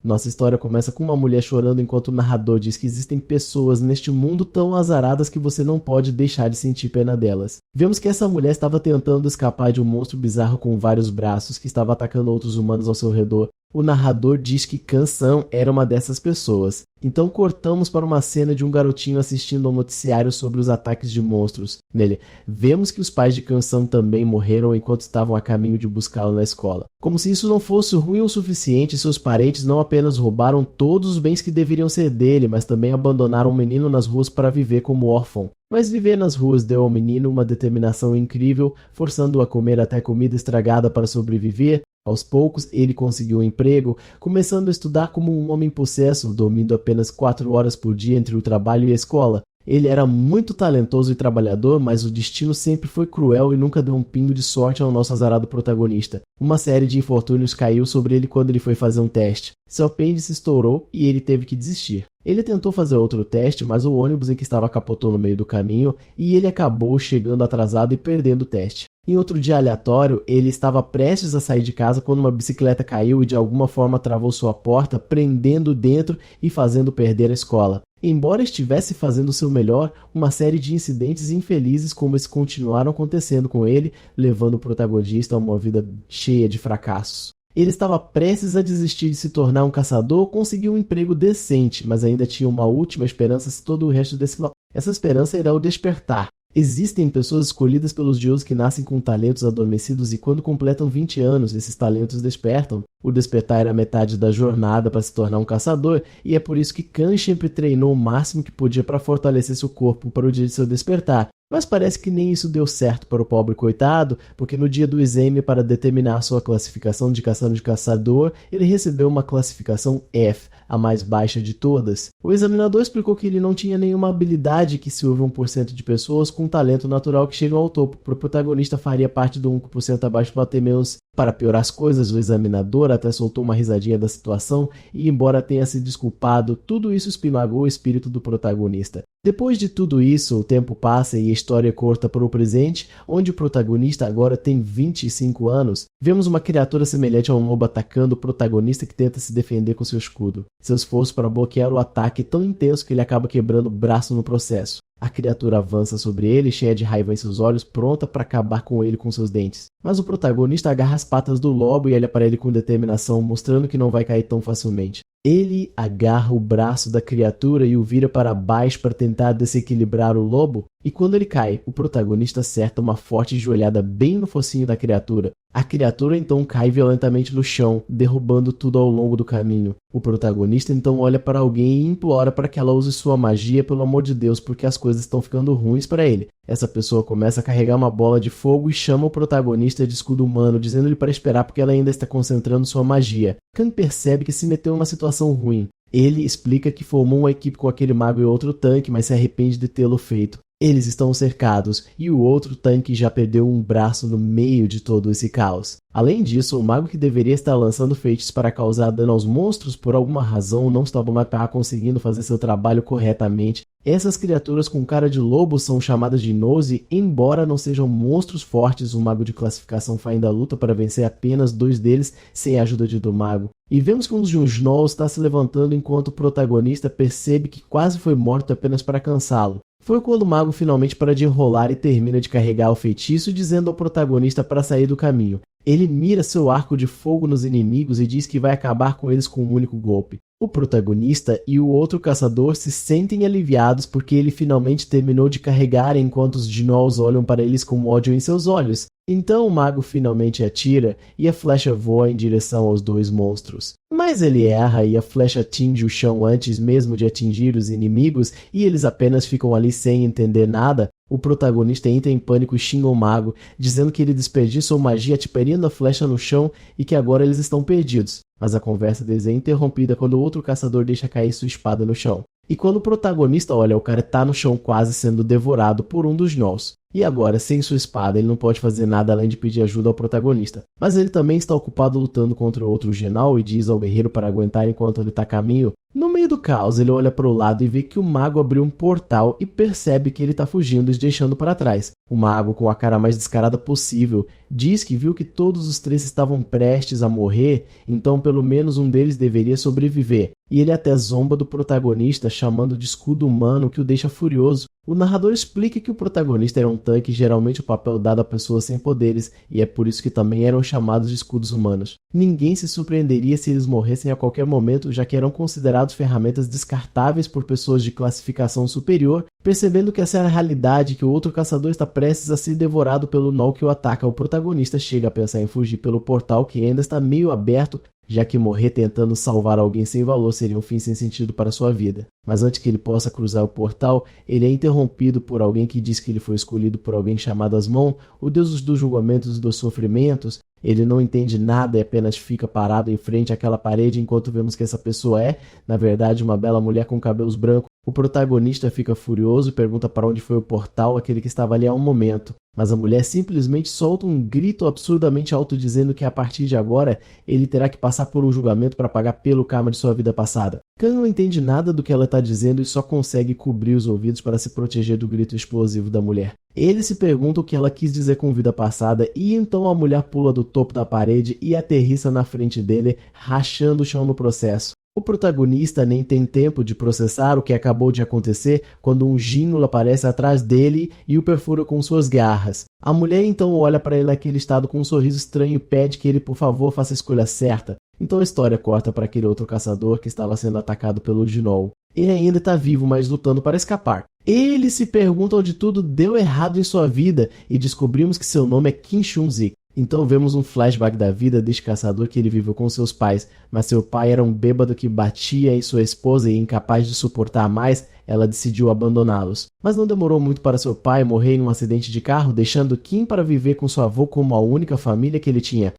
Nossa história começa com uma mulher chorando enquanto o narrador diz que existem pessoas neste mundo tão azaradas que você não pode deixar de sentir pena delas. Vemos que essa mulher estava tentando escapar de um monstro bizarro com vários braços que estava atacando outros humanos ao seu redor. O narrador diz que Kansan era uma dessas pessoas. Então cortamos para uma cena de um garotinho assistindo ao noticiário sobre os ataques de monstros. Nele, vemos que os pais de Kansan também morreram enquanto estavam a caminho de buscá-lo na escola. Como se isso não fosse ruim o suficiente, seus parentes não apenas roubaram todos os bens que deveriam ser dele, mas também abandonaram o menino nas ruas para viver como órfão. Mas viver nas ruas deu ao menino uma determinação incrível, forçando-o a comer até comida estragada para sobreviver. Aos poucos, ele conseguiu um emprego, começando a estudar como um homem possesso, dormindo apenas 4 horas por dia entre o trabalho e a escola. Ele era muito talentoso e trabalhador, mas o destino sempre foi cruel e nunca deu um pingo de sorte ao nosso azarado protagonista. Uma série de infortúnios caiu sobre ele quando ele foi fazer um teste. Seu apêndice estourou e ele teve que desistir. Ele tentou fazer outro teste, mas o ônibus em que estava capotou no meio do caminho e ele acabou chegando atrasado e perdendo o teste. Em outro dia aleatório, ele estava prestes a sair de casa quando uma bicicleta caiu e de alguma forma travou sua porta, prendendo dentro e fazendo perder a escola. Embora estivesse fazendo o seu melhor, uma série de incidentes infelizes como esse continuaram acontecendo com ele, levando o protagonista a uma vida cheia de fracassos. Ele estava prestes a desistir de se tornar um caçador, conseguiu um emprego decente, mas ainda tinha uma última esperança se todo o resto desse... Essa esperança era o despertar. Existem pessoas escolhidas pelos deuses que nascem com talentos adormecidos e quando completam 20 anos, esses talentos despertam. O despertar era metade da jornada para se tornar um caçador e é por isso que Khan sempre treinou o máximo que podia para fortalecer seu corpo para o dia de seu despertar. Mas parece que nem isso deu certo para o pobre coitado, porque no dia do exame para determinar sua classificação de caçador, ele recebeu uma classificação F, a mais baixa de todas. O examinador explicou que ele não tinha nenhuma habilidade que se houve 1% de pessoas com talento natural que chegam ao topo. O protagonista faria parte do 1% abaixo do até menos. Para piorar as coisas, o examinador até soltou uma risadinha da situação e, embora tenha se desculpado, tudo isso espimagou o espírito do protagonista. Depois de tudo isso, o tempo passa e a história corta para o presente, onde o protagonista agora tem 25 anos. Vemos uma criatura semelhante a um lobo atacando o protagonista que tenta se defender com seu escudo. Seu esforço para bloquear o ataque é tão intenso que ele acaba quebrando o braço no processo. A criatura avança sobre ele, cheia de raiva em seus olhos, pronta para acabar com ele com seus dentes. Mas o protagonista agarra as patas do lobo e olha para ele com determinação, mostrando que não vai cair tão facilmente. Ele agarra o braço da criatura e o vira para baixo para tentar desequilibrar o lobo, e quando ele cai, o protagonista acerta uma forte joelhada bem no focinho da criatura. A criatura então cai violentamente no chão, derrubando tudo ao longo do caminho. O protagonista então olha para alguém e implora para que ela use sua magia, pelo amor de Deus, porque as coisas estão ficando ruins para ele. Essa pessoa começa a carregar uma bola de fogo e chama o protagonista de escudo humano, dizendo-lhe para esperar porque ela ainda está concentrando sua magia. Khan percebe que se meteu em uma situação ruim. Ele explica que formou uma equipe com aquele mago e outro tanque, mas se arrepende de tê-lo feito. Eles estão cercados, e o outro tanque já perdeu um braço no meio de todo esse caos. Além disso, o mago que deveria estar lançando feitiços para causar dano aos monstros, por alguma razão não estava mais conseguindo fazer seu trabalho corretamente. Essas criaturas com cara de lobo são chamadas de Gnose, embora não sejam monstros fortes, o mago de classificação ainda luta para vencer apenas 2 deles sem a ajuda do mago. E vemos que um dos Gnolls está se levantando enquanto o protagonista percebe que quase foi morto apenas para cansá-lo. Foi quando o mago finalmente para de enrolar e termina de carregar o feitiço, dizendo ao protagonista para sair do caminho. Ele mira seu arco de fogo nos inimigos e diz que vai acabar com eles com um único golpe. O protagonista e o outro caçador se sentem aliviados porque ele finalmente terminou de carregar enquanto os Gnolls olham para eles com ódio em seus olhos. Então o mago finalmente atira e a flecha voa em direção aos 2 monstros. Mas ele erra e a flecha atinge o chão antes mesmo de atingir os inimigos e eles apenas ficam ali sem entender nada. O protagonista entra em pânico e xinga o mago, dizendo que ele desperdiçou magia atirando a flecha no chão e que agora eles estão perdidos. Mas a conversa deles é interrompida quando o outro caçador deixa cair sua espada no chão. E quando o protagonista olha, o cara está no chão quase sendo devorado por um dos Gnolls. E agora, sem sua espada, ele não pode fazer nada além de pedir ajuda ao protagonista. Mas ele também está ocupado lutando contra outro Gnoll e diz ao guerreiro para aguentar enquanto ele está a caminho. No meio do caos, ele olha para o lado e vê que o mago abriu um portal e percebe que ele está fugindo e os deixando para trás. O mago, com a cara mais descarada possível, diz que viu que todos os três estavam prestes a morrer, então pelo menos um deles deveria sobreviver. E ele até zomba do protagonista, chamando de escudo humano, o que o deixa furioso. O narrador explica que o protagonista era um tanque, geralmente o papel dado a pessoas sem poderes, e é por isso que também eram chamados de escudos humanos. Ninguém se surpreenderia se eles morressem a qualquer momento, já que eram considerados ferramentas descartáveis por pessoas de classificação superior, percebendo que essa é a realidade, que o outro caçador está prestes a ser devorado pelo Gnoll que o ataca. O protagonista chega a pensar em fugir pelo portal, que ainda está meio aberto, já que morrer tentando salvar alguém sem valor seria um fim sem sentido para sua vida. Mas antes que ele possa cruzar o portal, ele é interrompido por alguém que diz que ele foi escolhido por alguém chamado Asmon, o deus dos julgamentos e dos sofrimentos. Ele não entende nada e apenas fica parado em frente àquela parede enquanto vemos que essa pessoa é, na verdade, uma bela mulher com cabelos brancos. O protagonista fica furioso e pergunta para onde foi o portal, aquele que estava ali há um momento. Mas a mulher simplesmente solta um grito absurdamente alto dizendo que a partir de agora ele terá que passar por um julgamento para pagar pelo karma de sua vida passada. Khan não entende nada do que ela está dizendo e só consegue cobrir os ouvidos para se proteger do grito explosivo da mulher. Ele se pergunta o que ela quis dizer com vida passada e então a mulher pula do topo da parede e aterrissa na frente dele, rachando o chão no processo. O protagonista nem tem tempo de processar o que acabou de acontecer quando um gínolo aparece atrás dele e o perfura com suas garras. A mulher então olha para ele naquele estado com um sorriso estranho e pede que ele por favor faça a escolha certa. Então a história corta para aquele outro caçador que estava sendo atacado pelo Gnoll. Ele ainda está vivo, mas lutando para escapar. Ele se pergunta onde tudo deu errado em sua vida e descobrimos que seu nome é Qin Shunzi. Então vemos um flashback da vida deste caçador que ele viveu com seus pais, mas seu pai era um bêbado que batia em sua esposa e incapaz de suportar mais, ela decidiu abandoná-los. Mas não demorou muito para seu pai morrer em um acidente de carro, deixando Qin para viver com seu avô como a única família que ele tinha.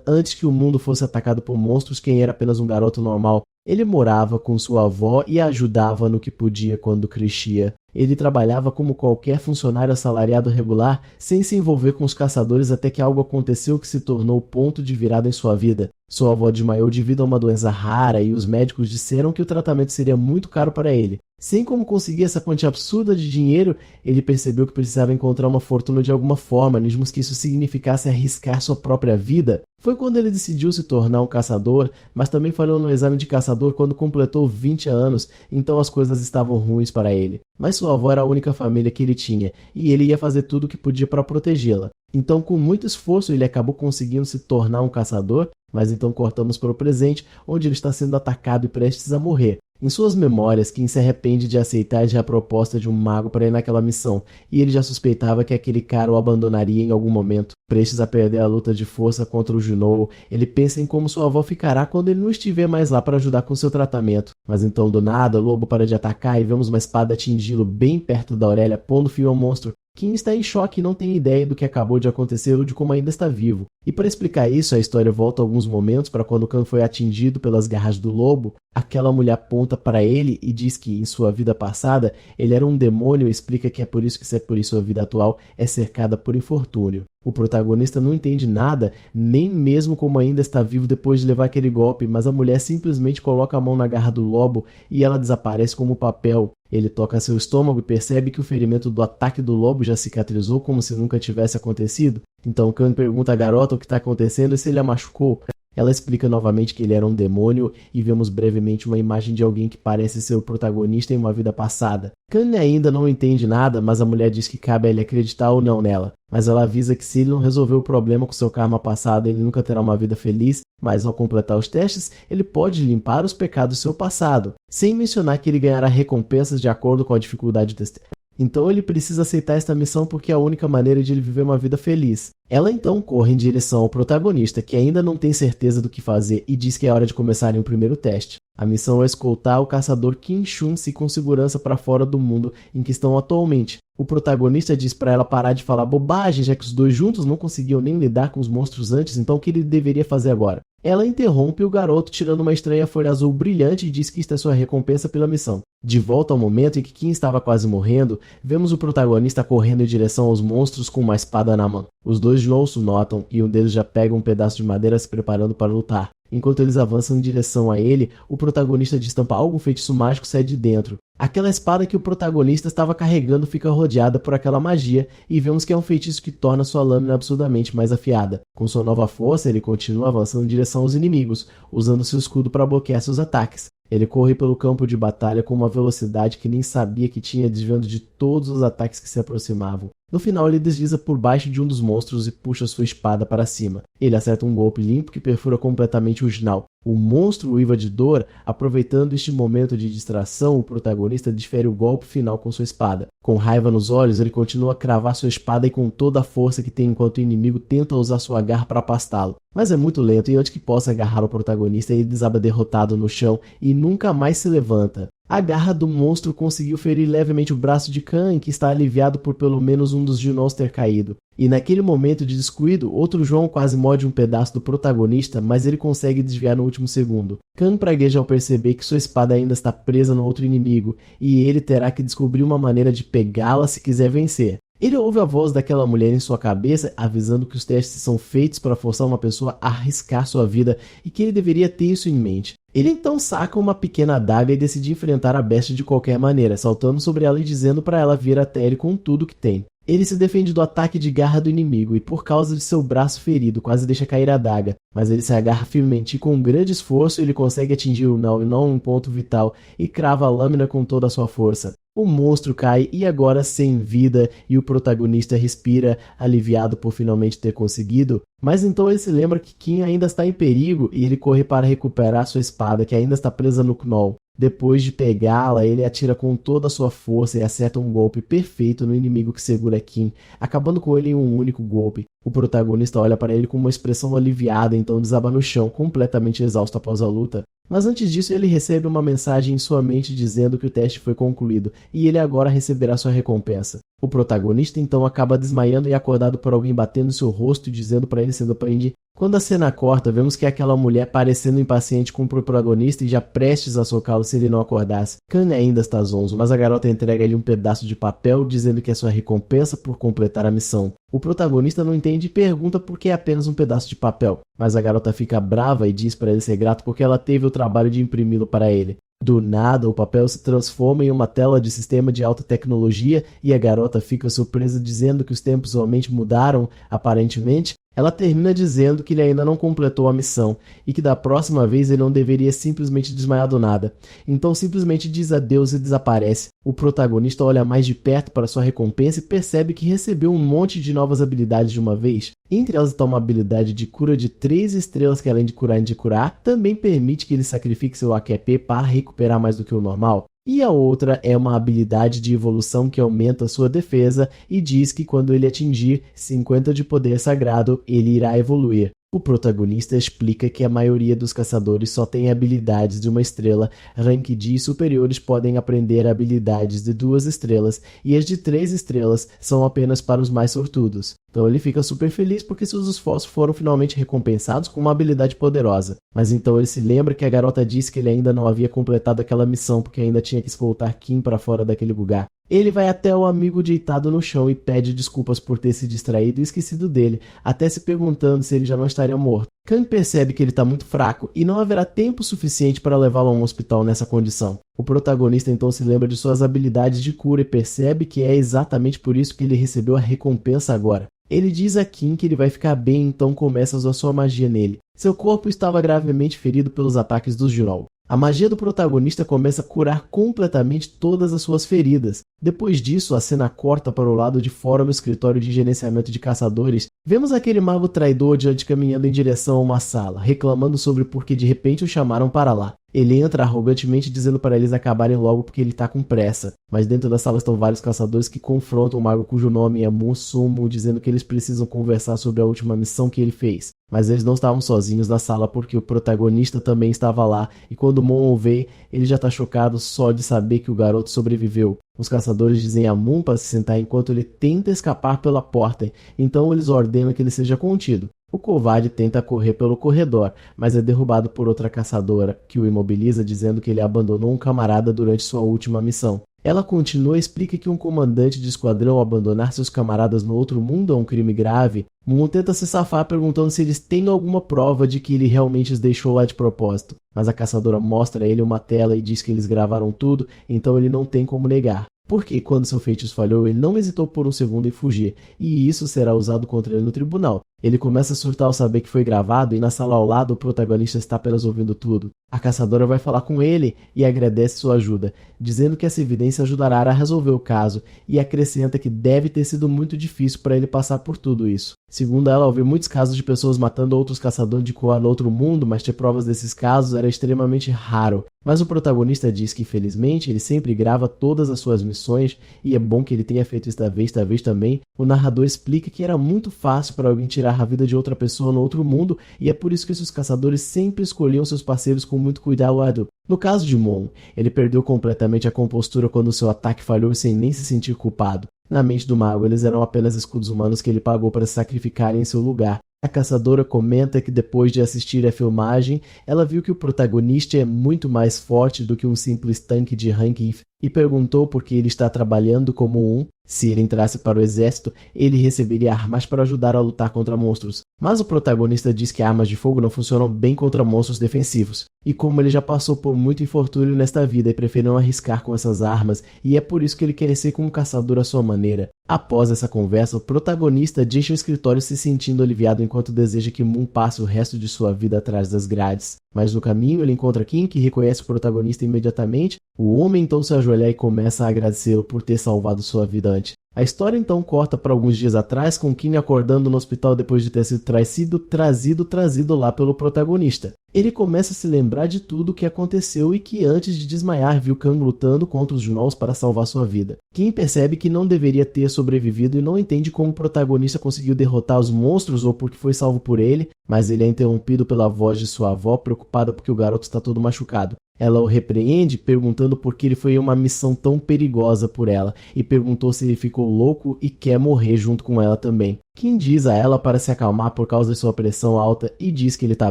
Antes que o mundo fosse atacado por monstros, Qin era apenas um garoto normal. Ele morava com sua avó e ajudava no que podia quando crescia. Ele trabalhava como qualquer funcionário assalariado regular, sem se envolver com os caçadores até que algo aconteceu que se tornou o ponto de virada em sua vida. Sua avó desmaiou devido a uma doença rara e os médicos disseram que o tratamento seria muito caro para ele. Sem como conseguir essa quantia absurda de dinheiro, ele percebeu que precisava encontrar uma fortuna de alguma forma, mesmo que isso significasse arriscar sua própria vida. Foi quando ele decidiu se tornar um caçador, mas também falhou no exame de caçador quando completou 20 anos, então as coisas estavam ruins para ele. Mas sua avó era a única família que ele tinha, e ele ia fazer tudo o que podia para protegê-la. Então, com muito esforço, ele acabou conseguindo se tornar um caçador, mas então cortamos para o presente, onde ele está sendo atacado e prestes a morrer. Em suas memórias, Qin se arrepende de aceitar já a proposta de um mago para ir naquela missão, e ele já suspeitava que aquele cara o abandonaria em algum momento. Prestes a perder a luta de força contra o Gnoll, ele pensa em como sua avó ficará quando ele não estiver mais lá para ajudar com seu tratamento. Mas então, do nada, o lobo para de atacar e vemos uma espada atingi-lo bem perto da orelha, pondo fio ao monstro. Qin está em choque e não tem ideia do que acabou de acontecer ou de como ainda está vivo. E para explicar isso, a história volta alguns momentos para quando Khan foi atingido pelas garras do lobo. Aquela mulher aponta para ele e diz que em sua vida passada ele era um demônio e explica que é por isso sua vida atual é cercada por infortúnio. O protagonista não entende nada, nem mesmo como ainda está vivo depois de levar aquele golpe, mas a mulher simplesmente coloca a mão na garra do lobo e ela desaparece como papel. Ele toca seu estômago e percebe que o ferimento do ataque do lobo já cicatrizou como se nunca tivesse acontecido. Então Khan pergunta à garota o que está acontecendo e se ele a machucou. Ela explica novamente que ele era um demônio e vemos brevemente uma imagem de alguém que parece ser o protagonista em uma vida passada. Khan ainda não entende nada, mas a mulher diz que cabe a ele acreditar ou não nela. Mas ela avisa que se ele não resolver o problema com seu karma passado, ele nunca terá uma vida feliz, mas ao completar os testes, ele pode limpar os pecados do seu passado, sem mencionar que ele ganhará recompensas de acordo com a dificuldade deste. Então ele precisa aceitar esta missão porque é a única maneira de ele viver uma vida feliz. Ela então corre em direção ao protagonista, que ainda não tem certeza do que fazer e diz que é hora de começarem o primeiro teste. A missão é escoltar o caçador Qin Shunzi com segurança para fora do mundo em que estão atualmente. O protagonista diz para ela parar de falar bobagem, já que os dois juntos não conseguiam nem lidar com os monstros antes, então o que ele deveria fazer agora? Ela interrompe o garoto tirando uma estranha folha azul brilhante e diz que esta é sua recompensa pela missão. De volta ao momento em que Qin estava quase morrendo, vemos o protagonista correndo em direção aos monstros com uma espada na mão. Os dois Gnolls o notam e um deles já pega um pedaço de madeira se preparando para lutar. Enquanto eles avançam em direção a ele, o protagonista destampa algum feitiço mágico e sai de dentro. Aquela espada que o protagonista estava carregando fica rodeada por aquela magia e vemos que é um feitiço que torna sua lâmina absurdamente mais afiada. Com sua nova força, ele continua avançando em direção aos inimigos, usando seu escudo para bloquear seus ataques. Ele corre pelo campo de batalha com uma velocidade que nem sabia que tinha, desviando de todos os ataques que se aproximavam. No final, ele desliza por baixo de um dos monstros e puxa sua espada para cima. Ele acerta um golpe limpo que perfura completamente o Jnal. O monstro uiva de dor. Aproveitando este momento de distração, o protagonista desfere o golpe final com sua espada. Com raiva nos olhos, ele continua a cravar sua espada e com toda a força que tem enquanto o inimigo tenta usar sua garra para afastá-lo. Mas é muito lento e antes que possa agarrar o protagonista, ele desaba derrotado no chão e nunca mais se levanta. A garra do monstro conseguiu ferir levemente o braço de Khan, que está aliviado por pelo menos um dos Junons ter caído. E naquele momento de descuido, outro João quase morde um pedaço do protagonista, mas ele consegue desviar no último segundo. Khan pragueja ao perceber que sua espada ainda está presa no outro inimigo, e ele terá que descobrir uma maneira de pegá-la se quiser vencer. Ele ouve a voz daquela mulher em sua cabeça, avisando que os testes são feitos para forçar uma pessoa a arriscar sua vida e que ele deveria ter isso em mente. Ele então saca uma pequena adaga e decide enfrentar a bestia de qualquer maneira, saltando sobre ela e dizendo para ela vir até ele com tudo que tem. Ele se defende do ataque de garra do inimigo e, por causa de seu braço ferido, quase deixa cair a adaga, mas ele se agarra firmemente e, com um grande esforço, ele consegue atingir o Jnal em um ponto vital e crava a lâmina com toda a sua força. O monstro cai e agora sem vida, e o protagonista respira, aliviado por finalmente ter conseguido, mas então ele se lembra que Kim ainda está em perigo e ele corre para recuperar sua espada, que ainda está presa no Knoll. Depois de pegá-la, ele atira com toda a sua força e acerta um golpe perfeito no inimigo que segura Kim, acabando com ele em um único golpe. O protagonista olha para ele com uma expressão aliviada, então desaba no chão, completamente exausto após a luta. Mas antes disso, ele recebe uma mensagem em sua mente dizendo que o teste foi concluído e ele agora receberá sua recompensa. O protagonista então acaba desmaiando e é acordado por alguém batendo seu rosto e dizendo para ele sendo apreendido. Quando a cena corta, vemos que é aquela mulher parecendo impaciente com o protagonista e já prestes a socá-lo se ele não acordasse. Khan ainda está zonzo, mas a garota entrega-lhe um pedaço de papel dizendo que é sua recompensa por completar a missão. O protagonista não entende e pergunta por que é apenas um pedaço de papel, mas a garota fica brava e diz para ele ser grato porque ela teve o trabalho de imprimi-lo para ele. Do nada, o papel se transforma em uma tela de sistema de alta tecnologia e a garota fica surpresa dizendo que os tempos realmente mudaram, aparentemente. Ela termina dizendo que ele ainda não completou a missão e que da próxima vez ele não deveria simplesmente desmaiar do nada. Então simplesmente diz adeus e desaparece. O protagonista olha mais de perto para sua recompensa e percebe que recebeu um monte de novas habilidades de uma vez. Entre elas está uma habilidade de cura de 3 estrelas que, além de curar, também permite que ele sacrifique seu AQP para recuperar mais do que o normal. E a outra é uma habilidade de evolução que aumenta sua defesa e diz que quando ele atingir 50 de poder sagrado, ele irá evoluir. O protagonista explica que a maioria dos caçadores só tem habilidades de 1 estrela, rank D superiores podem aprender habilidades de 2 estrelas e as de 3 estrelas são apenas para os mais sortudos. Então ele fica super feliz porque seus esforços foram finalmente recompensados com uma habilidade poderosa. Mas então ele se lembra que a garota disse que ele ainda não havia completado aquela missão porque ainda tinha que escoltar Kim para fora daquele lugar. Ele vai até o amigo deitado no chão e pede desculpas por ter se distraído e esquecido dele, até se perguntando se ele já não estaria morto. Kang percebe que ele está muito fraco e não haverá tempo suficiente para levá-lo a um hospital nessa condição. O protagonista então se lembra de suas habilidades de cura e percebe que é exatamente por isso que ele recebeu a recompensa agora. Ele diz a Kim que ele vai ficar bem, então começa a usar sua magia nele. Seu corpo estava gravemente ferido pelos ataques dos Jnal. A magia do protagonista começa a curar completamente todas as suas feridas. Depois disso, a cena corta para o lado de fora no escritório de gerenciamento de caçadores. Vemos aquele mago traidor diante caminhando em direção a uma sala, reclamando sobre por que de repente o chamaram para lá. Ele entra arrogantemente dizendo para eles acabarem logo porque ele está com pressa. Mas dentro da sala estão vários caçadores que confrontam o mago cujo nome é Musumo, dizendo que eles precisam conversar sobre a última missão que ele fez. Mas eles não estavam sozinhos na sala porque o protagonista também estava lá, e quando Moon o vê, ele já está chocado só de saber que o garoto sobreviveu. Os caçadores dizem a Moon para se sentar enquanto ele tenta escapar pela porta, então eles ordenam que ele seja contido. O covarde tenta correr pelo corredor, mas é derrubado por outra caçadora, que o imobiliza dizendo que ele abandonou um camarada durante sua última missão. Ela continua e explica que um comandante de esquadrão abandonar seus camaradas no outro mundo é um crime grave. Moon tenta se safar perguntando se eles têm alguma prova de que ele realmente os deixou lá de propósito, mas a caçadora mostra a ele uma tela e diz que eles gravaram tudo, então ele não tem como negar. Porque quando seu feitiço falhou, ele não hesitou por um segundo em fugir, e isso será usado contra ele no tribunal. Ele começa a surtar ao saber que foi gravado e na sala ao lado o protagonista está apenas ouvindo tudo. A caçadora vai falar com ele e agradece sua ajuda, dizendo que essa evidência ajudará a resolver o caso e acrescenta que deve ter sido muito difícil para ele passar por tudo isso. Segundo ela, houve muitos casos de pessoas matando outros caçadores de Koa no outro mundo, mas ter provas desses casos era extremamente raro. Mas o protagonista diz que, infelizmente, ele sempre grava todas as suas missões e é bom que ele tenha feito isso esta vez também. O narrador explica que era muito fácil para alguém tirar a vida de outra pessoa no outro mundo e é por isso que esses caçadores sempre escolhiam seus parceiros com muito cuidado. No caso de Mon, ele perdeu completamente a compostura quando seu ataque falhou sem nem se sentir culpado. Na mente do mago, eles eram apenas escudos humanos que ele pagou para se sacrificarem em seu lugar. A caçadora comenta que depois de assistir a filmagem, ela viu que o protagonista é muito mais forte do que um simples tanque de ranking e perguntou por que ele está trabalhando como um. Se ele entrasse para o exército, ele receberia armas para ajudar a lutar contra monstros. Mas o protagonista diz que armas de fogo não funcionam bem contra monstros defensivos. E como ele já passou por muito infortúnio nesta vida e prefere não arriscar com essas armas, e é por isso que ele quer ser como um caçador à sua maneira. Após essa conversa, o protagonista deixa o escritório se sentindo aliviado enquanto deseja que Moon passe o resto de sua vida atrás das grades. Mas no caminho ele encontra Kim, que reconhece o protagonista imediatamente. O homem então se ajoelha e começa a agradecê-lo por ter salvado sua vida antes. A história então corta para alguns dias atrás, com Kim acordando no hospital depois de ter sido trazido lá pelo protagonista. Ele começa a se lembrar de tudo o que aconteceu e que antes de desmaiar viu Kang lutando contra os Gnolls para salvar sua vida. Kim percebe que não deveria ter sobrevivido e não entende como o protagonista conseguiu derrotar os monstros ou porque foi salvo por ele, mas ele é interrompido pela voz de sua avó, preocupada porque o garoto está todo machucado. Ela o repreende, perguntando por que ele foi em uma missão tão perigosa por ela, e perguntou se ele ficou louco e quer morrer junto com ela também. Kim diz a ela para se acalmar por causa de sua pressão alta e diz que ele tá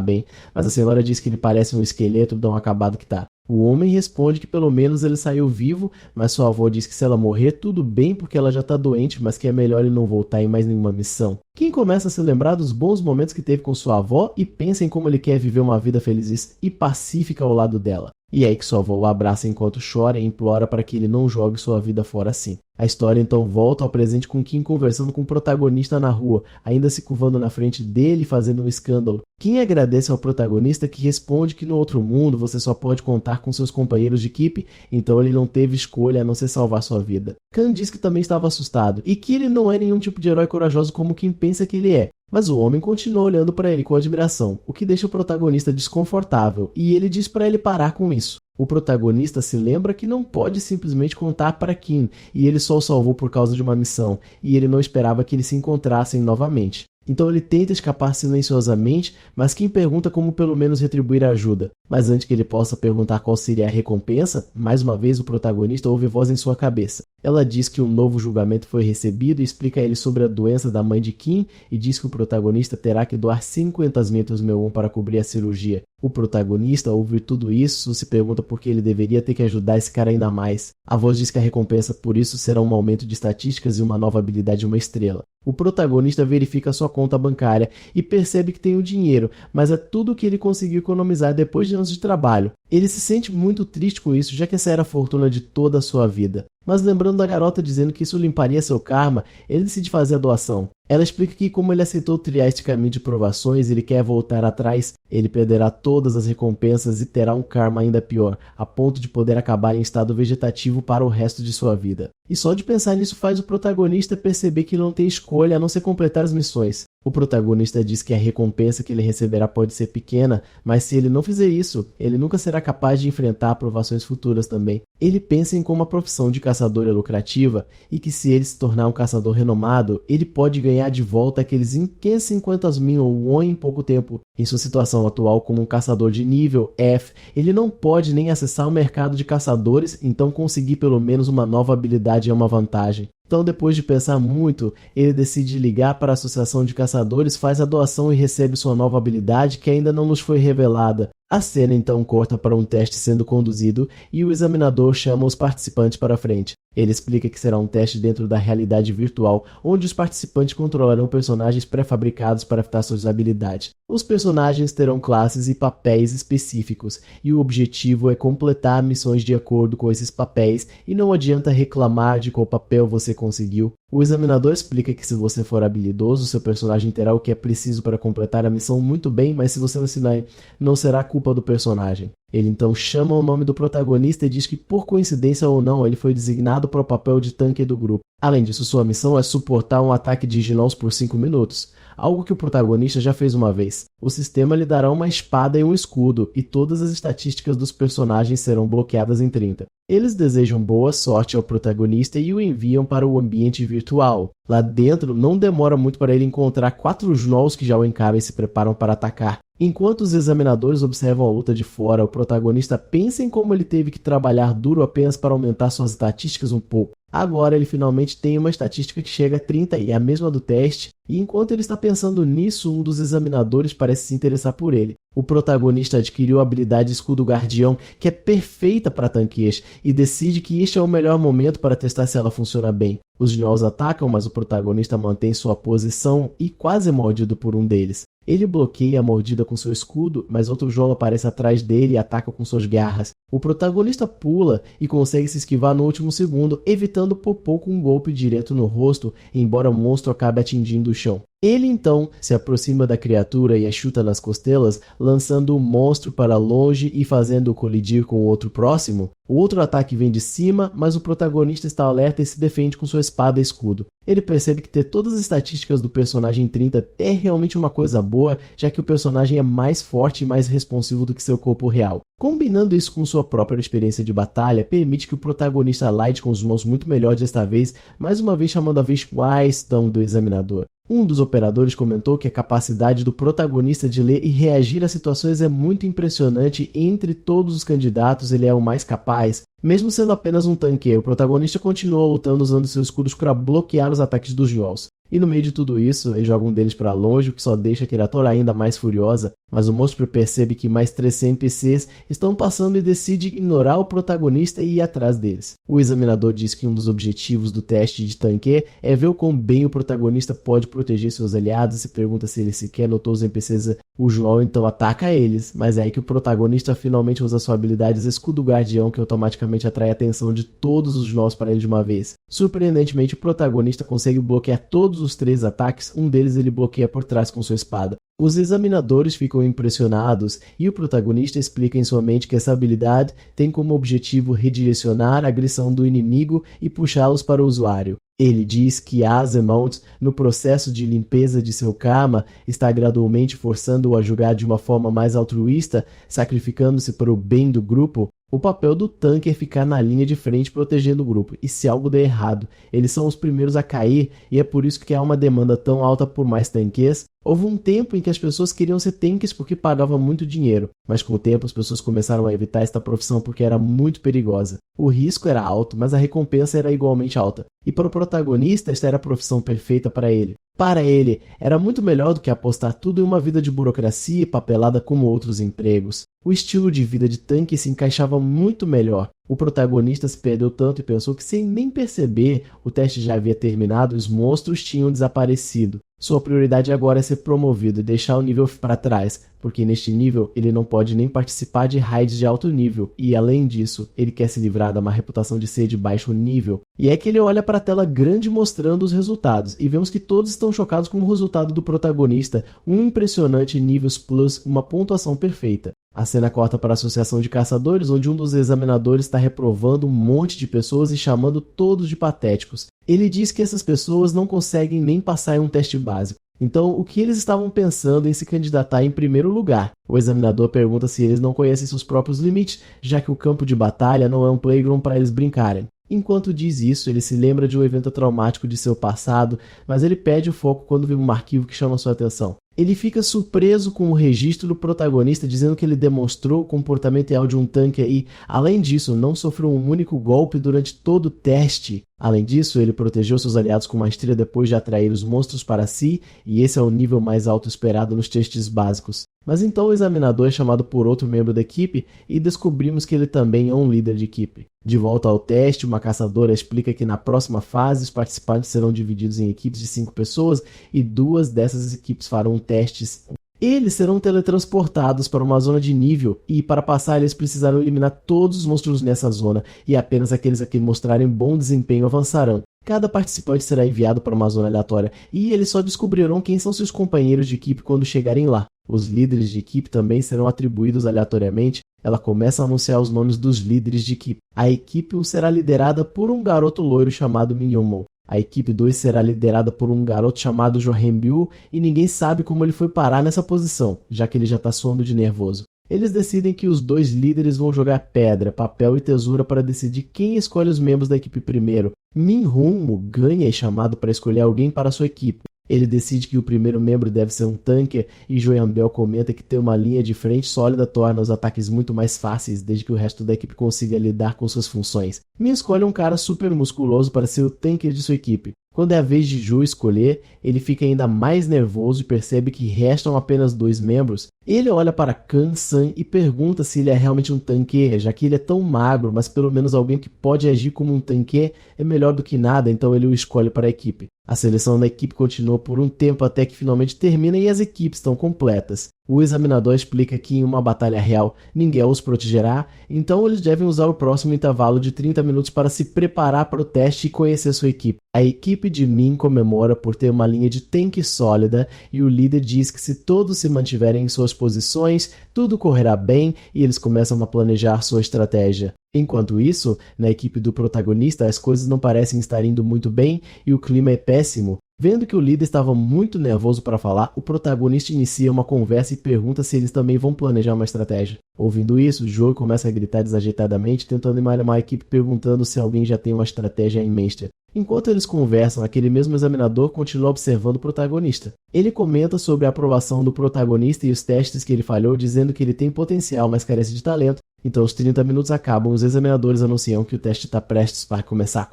bem, mas a senhora diz que ele parece um esqueleto tão acabado que tá. O homem responde que pelo menos ele saiu vivo, mas sua avó diz que se ela morrer, tudo bem porque ela já tá doente, mas que é melhor ele não voltar em mais nenhuma missão. Kim começa a se lembrar dos bons momentos que teve com sua avó e pensa em como ele quer viver uma vida feliz e pacífica ao lado dela. E é aí que sua avó o abraça enquanto chora e implora para que ele não jogue sua vida fora assim. A história então volta ao presente com Kim conversando com o protagonista na rua, ainda se curvando na frente dele e fazendo um escândalo. Kim agradece ao protagonista que responde que no outro mundo você só pode contar com seus companheiros de equipe, então ele não teve escolha a não ser salvar sua vida. Kang diz que também estava assustado e que ele não é nenhum tipo de herói corajoso como Kim pensa que ele é. Mas o homem continua olhando para ele com admiração, o que deixa o protagonista desconfortável, e ele diz para ele parar com isso. O protagonista se lembra que não pode simplesmente contar para Kim, e ele só o salvou por causa de uma missão, e ele não esperava que eles se encontrassem novamente. Então ele tenta escapar silenciosamente, mas Kim pergunta como pelo menos retribuir a ajuda. Mas antes que ele possa perguntar qual seria a recompensa, mais uma vez o protagonista ouve voz em sua cabeça. Ela diz que um novo julgamento foi recebido e explica a ele sobre a doença da mãe de Kim e diz que o protagonista terá que doar 50 metros Meon para cobrir a cirurgia. O protagonista, ao ouvir tudo isso, se pergunta por que ele deveria ter que ajudar esse cara ainda mais. A voz diz que a recompensa por isso será um aumento de estatísticas e uma nova habilidade de uma estrela. O protagonista verifica sua conta bancária e percebe que tem o dinheiro, mas é tudo o que ele conseguiu economizar depois de anos de trabalho. Ele se sente muito triste com isso, já que essa era a fortuna de toda a sua vida. Mas lembrando da garota dizendo que isso limparia seu karma, ele decide fazer a doação. Ela explica que como ele aceitou trilhar este caminho de provações, ele quer voltar atrás, ele perderá todas as recompensas e terá um karma ainda pior, a ponto de poder acabar em estado vegetativo para o resto de sua vida. E só de pensar nisso faz o protagonista perceber que ele não tem escolha a não ser completar as missões. O protagonista diz que a recompensa que ele receberá pode ser pequena, mas se ele não fizer isso, ele nunca será capaz de enfrentar aprovações futuras também. Ele pensa em como a profissão de caçador é lucrativa e que se ele se tornar um caçador renomado, ele pode ganhar de volta aqueles 550 mil won em pouco tempo. Em sua situação atual como um caçador de nível F, ele não pode nem acessar o mercado de caçadores, então conseguir pelo menos uma nova habilidade é uma vantagem. Então, depois de pensar muito, ele decide ligar para a Associação de Caçadores, faz a doação e recebe sua nova habilidade que ainda não nos foi revelada. A cena então corta para um teste sendo conduzido e o examinador chama os participantes para frente. Ele explica que será um teste dentro da realidade virtual, onde os participantes controlarão personagens pré-fabricados para afetar suas habilidades. Os personagens terão classes e papéis específicos, e o objetivo é completar missões de acordo com esses papéis, e não adianta reclamar de qual papel você conseguiu. O examinador explica que se você for habilidoso, seu personagem terá o que é preciso para completar a missão muito bem, mas se você vacilar, não será culpa do personagem. Ele então chama o nome do protagonista e diz que, por coincidência ou não, ele foi designado para o papel de tanque do grupo. Além disso, sua missão é suportar um ataque de gnolls por 5 minutos, algo que o protagonista já fez uma vez. O sistema lhe dará uma espada e um escudo, e todas as estatísticas dos personagens serão bloqueadas em 30. Eles desejam boa sorte ao protagonista e o enviam para o ambiente virtual. Lá dentro, não demora muito para ele encontrar 4 gnolls que já o encaram e se preparam para atacar. Enquanto os examinadores observam a luta de fora, o protagonista pensa em como ele teve que trabalhar duro apenas para aumentar suas estatísticas um pouco. Agora ele finalmente tem uma estatística que chega a 30 e é a mesma do teste, e enquanto ele está pensando nisso, um dos examinadores parece se interessar por ele. O protagonista adquiriu a habilidade Escudo Guardião, que é perfeita para tanques, e decide que este é o melhor momento para testar se ela funciona bem. Os gnolls atacam, mas o protagonista mantém sua posição e quase é mordido por um deles. Ele bloqueia a mordida com seu escudo, mas outro gnoll aparece atrás dele e ataca com suas garras. O protagonista pula e consegue se esquivar no último segundo, evitando por pouco um golpe direto no rosto, embora o monstro acabe atingindo o chão. Ele então se aproxima da criatura e a chuta nas costelas, lançando o monstro para longe e fazendo-o colidir com o outro próximo. O outro ataque vem de cima, mas o protagonista está alerta e se defende com sua espada e escudo. Ele percebe que ter todas as estatísticas do personagem 30 é realmente uma coisa boa, já que o personagem é mais forte e mais responsivo do que seu corpo real. Combinando isso com sua própria experiência de batalha, permite que o protagonista lide com os mãos muito melhores desta vez, mais uma vez chamando a vez Wisdom do examinador. Um dos operadores comentou que a capacidade do protagonista de ler e reagir a situações é muito impressionante. Entre todos os candidatos, ele é o mais capaz. Mesmo sendo apenas um tanque, o protagonista continua lutando usando seus escudos para bloquear os ataques dos gnolls. E no meio de tudo isso, ele joga um deles para longe, o que só deixa a criatura ainda mais furiosa, mas o monstro percebe que mais 3 NPCs estão passando e decide ignorar o protagonista e ir atrás deles. O examinador diz que um dos objetivos do teste de tanque é ver o quão bem o protagonista pode proteger seus aliados e pergunta se ele sequer notou os NPCs. O João então ataca eles, mas é aí que o protagonista finalmente usa sua habilidade Escudo Guardião, que automaticamente atrai a atenção de todos os gnolls para ele de uma vez. Surpreendentemente, o protagonista consegue bloquear todos os 3 ataques, um deles ele bloqueia por trás com sua espada. Os examinadores ficam impressionados e o protagonista explica em sua mente que essa habilidade tem como objetivo redirecionar a agressão do inimigo e puxá-los para o usuário. Ele diz que Azemoth, no processo de limpeza de seu karma, está gradualmente forçando-o a julgar de uma forma mais altruísta, sacrificando-se para o bem do grupo. O papel do tanque é ficar na linha de frente protegendo o grupo, e se algo der errado, eles são os primeiros a cair, e é por isso que há uma demanda tão alta por mais tanques. Houve um tempo em que as pessoas queriam ser tanques porque pagavam muito dinheiro, mas com o tempo as pessoas começaram a evitar esta profissão porque era muito perigosa. O risco era alto, mas a recompensa era igualmente alta, e para o protagonista esta era a profissão perfeita para ele. Para ele, era muito melhor do que apostar tudo em uma vida de burocracia e papelada como outros empregos. O estilo de vida de tanque se encaixava muito melhor. O protagonista se perdeu tanto e pensou que, sem nem perceber, o teste já havia terminado e os monstros tinham desaparecido. Sua prioridade agora é ser promovido e deixar o nível para trás, porque neste nível ele não pode nem participar de raids de alto nível, e além disso, ele quer se livrar da má reputação de ser de baixo nível. E é que ele olha para a tela grande mostrando os resultados, e vemos que todos estão chocados com o resultado do protagonista, um impressionante níveis plus, uma pontuação perfeita. A cena corta para a Associação de Caçadores, onde um dos examinadores está reprovando um monte de pessoas e chamando todos de patéticos. Ele diz que essas pessoas não conseguem nem passar em um teste básico. Então, o que eles estavam pensando em se candidatar em primeiro lugar? O examinador pergunta se eles não conhecem seus próprios limites, já que o campo de batalha não é um playground para eles brincarem. Enquanto diz isso, ele se lembra de um evento traumático de seu passado, mas ele perde o foco quando vê um arquivo que chama sua atenção. Ele fica surpreso com o registro do protagonista dizendo que ele demonstrou o comportamento ideal de um tanque e, além disso, não sofreu um único golpe durante todo o teste. Além disso, ele protegeu seus aliados com maestria depois de atrair os monstros para si, e esse é o nível mais alto esperado nos testes básicos. Mas então o examinador é chamado por outro membro da equipe e descobrimos que ele também é um líder de equipe. De volta ao teste, uma caçadora explica que na próxima fase os participantes serão divididos em equipes de 5 pessoas e 2 dessas equipes farão testes. Eles serão teletransportados para uma zona de nível e para passar eles precisarão eliminar todos os monstros nessa zona e apenas aqueles a que mostrarem bom desempenho avançarão. Cada participante será enviado para uma zona aleatória e eles só descobrirão quem são seus companheiros de equipe quando chegarem lá. Os líderes de equipe também serão atribuídos aleatoriamente. Ela começa a anunciar os nomes dos líderes de equipe. A equipe 1 será liderada por um garoto loiro chamado Minyomo. A equipe 2 será liderada por um garoto chamado Johenbyu e ninguém sabe como ele foi parar nessa posição, já que ele já está suando de nervoso. Eles decidem que os 2 líderes vão jogar pedra, papel e tesoura para decidir quem escolhe os membros da equipe primeiro. Minhumo ganha e é chamado para escolher alguém para sua equipe. Ele decide que o primeiro membro deve ser um tanque e Joyanbel comenta que ter uma linha de frente sólida torna os ataques muito mais fáceis desde que o resto da equipe consiga lidar com suas funções. Min escolhe um cara super musculoso para ser o tanque de sua equipe. Quando é a vez de Ju escolher, ele fica ainda mais nervoso e percebe que restam apenas 2 membros. Ele olha para Kan-san e pergunta se ele é realmente um tanque, já que ele é tão magro, mas pelo menos alguém que pode agir como um tanque é melhor do que nada, então ele o escolhe para a equipe. A seleção da equipe continua por um tempo até que finalmente termina e as equipes estão completas. O examinador explica que em uma batalha real ninguém os protegerá, então eles devem usar o próximo intervalo de 30 minutos para se preparar para o teste e conhecer sua equipe. A equipe de Min comemora por ter uma linha de tanque sólida e o líder diz que se todos se mantiverem em suas posições, tudo correrá bem e eles começam a planejar sua estratégia. Enquanto isso, na equipe do protagonista as coisas não parecem estar indo muito bem e o clima é péssimo. Vendo que o líder estava muito nervoso para falar, o protagonista inicia uma conversa e pergunta se eles também vão planejar uma estratégia. Ouvindo isso, Joe começa a gritar desajeitadamente, tentando animar a equipe perguntando se alguém já tem uma estratégia em mente. Enquanto eles conversam, aquele mesmo examinador continua observando o protagonista. Ele comenta sobre a aprovação do protagonista e os testes que ele falhou, dizendo que ele tem potencial, mas carece de talento. Então os 30 minutos acabam, os examinadores anunciam que o teste está prestes para começar.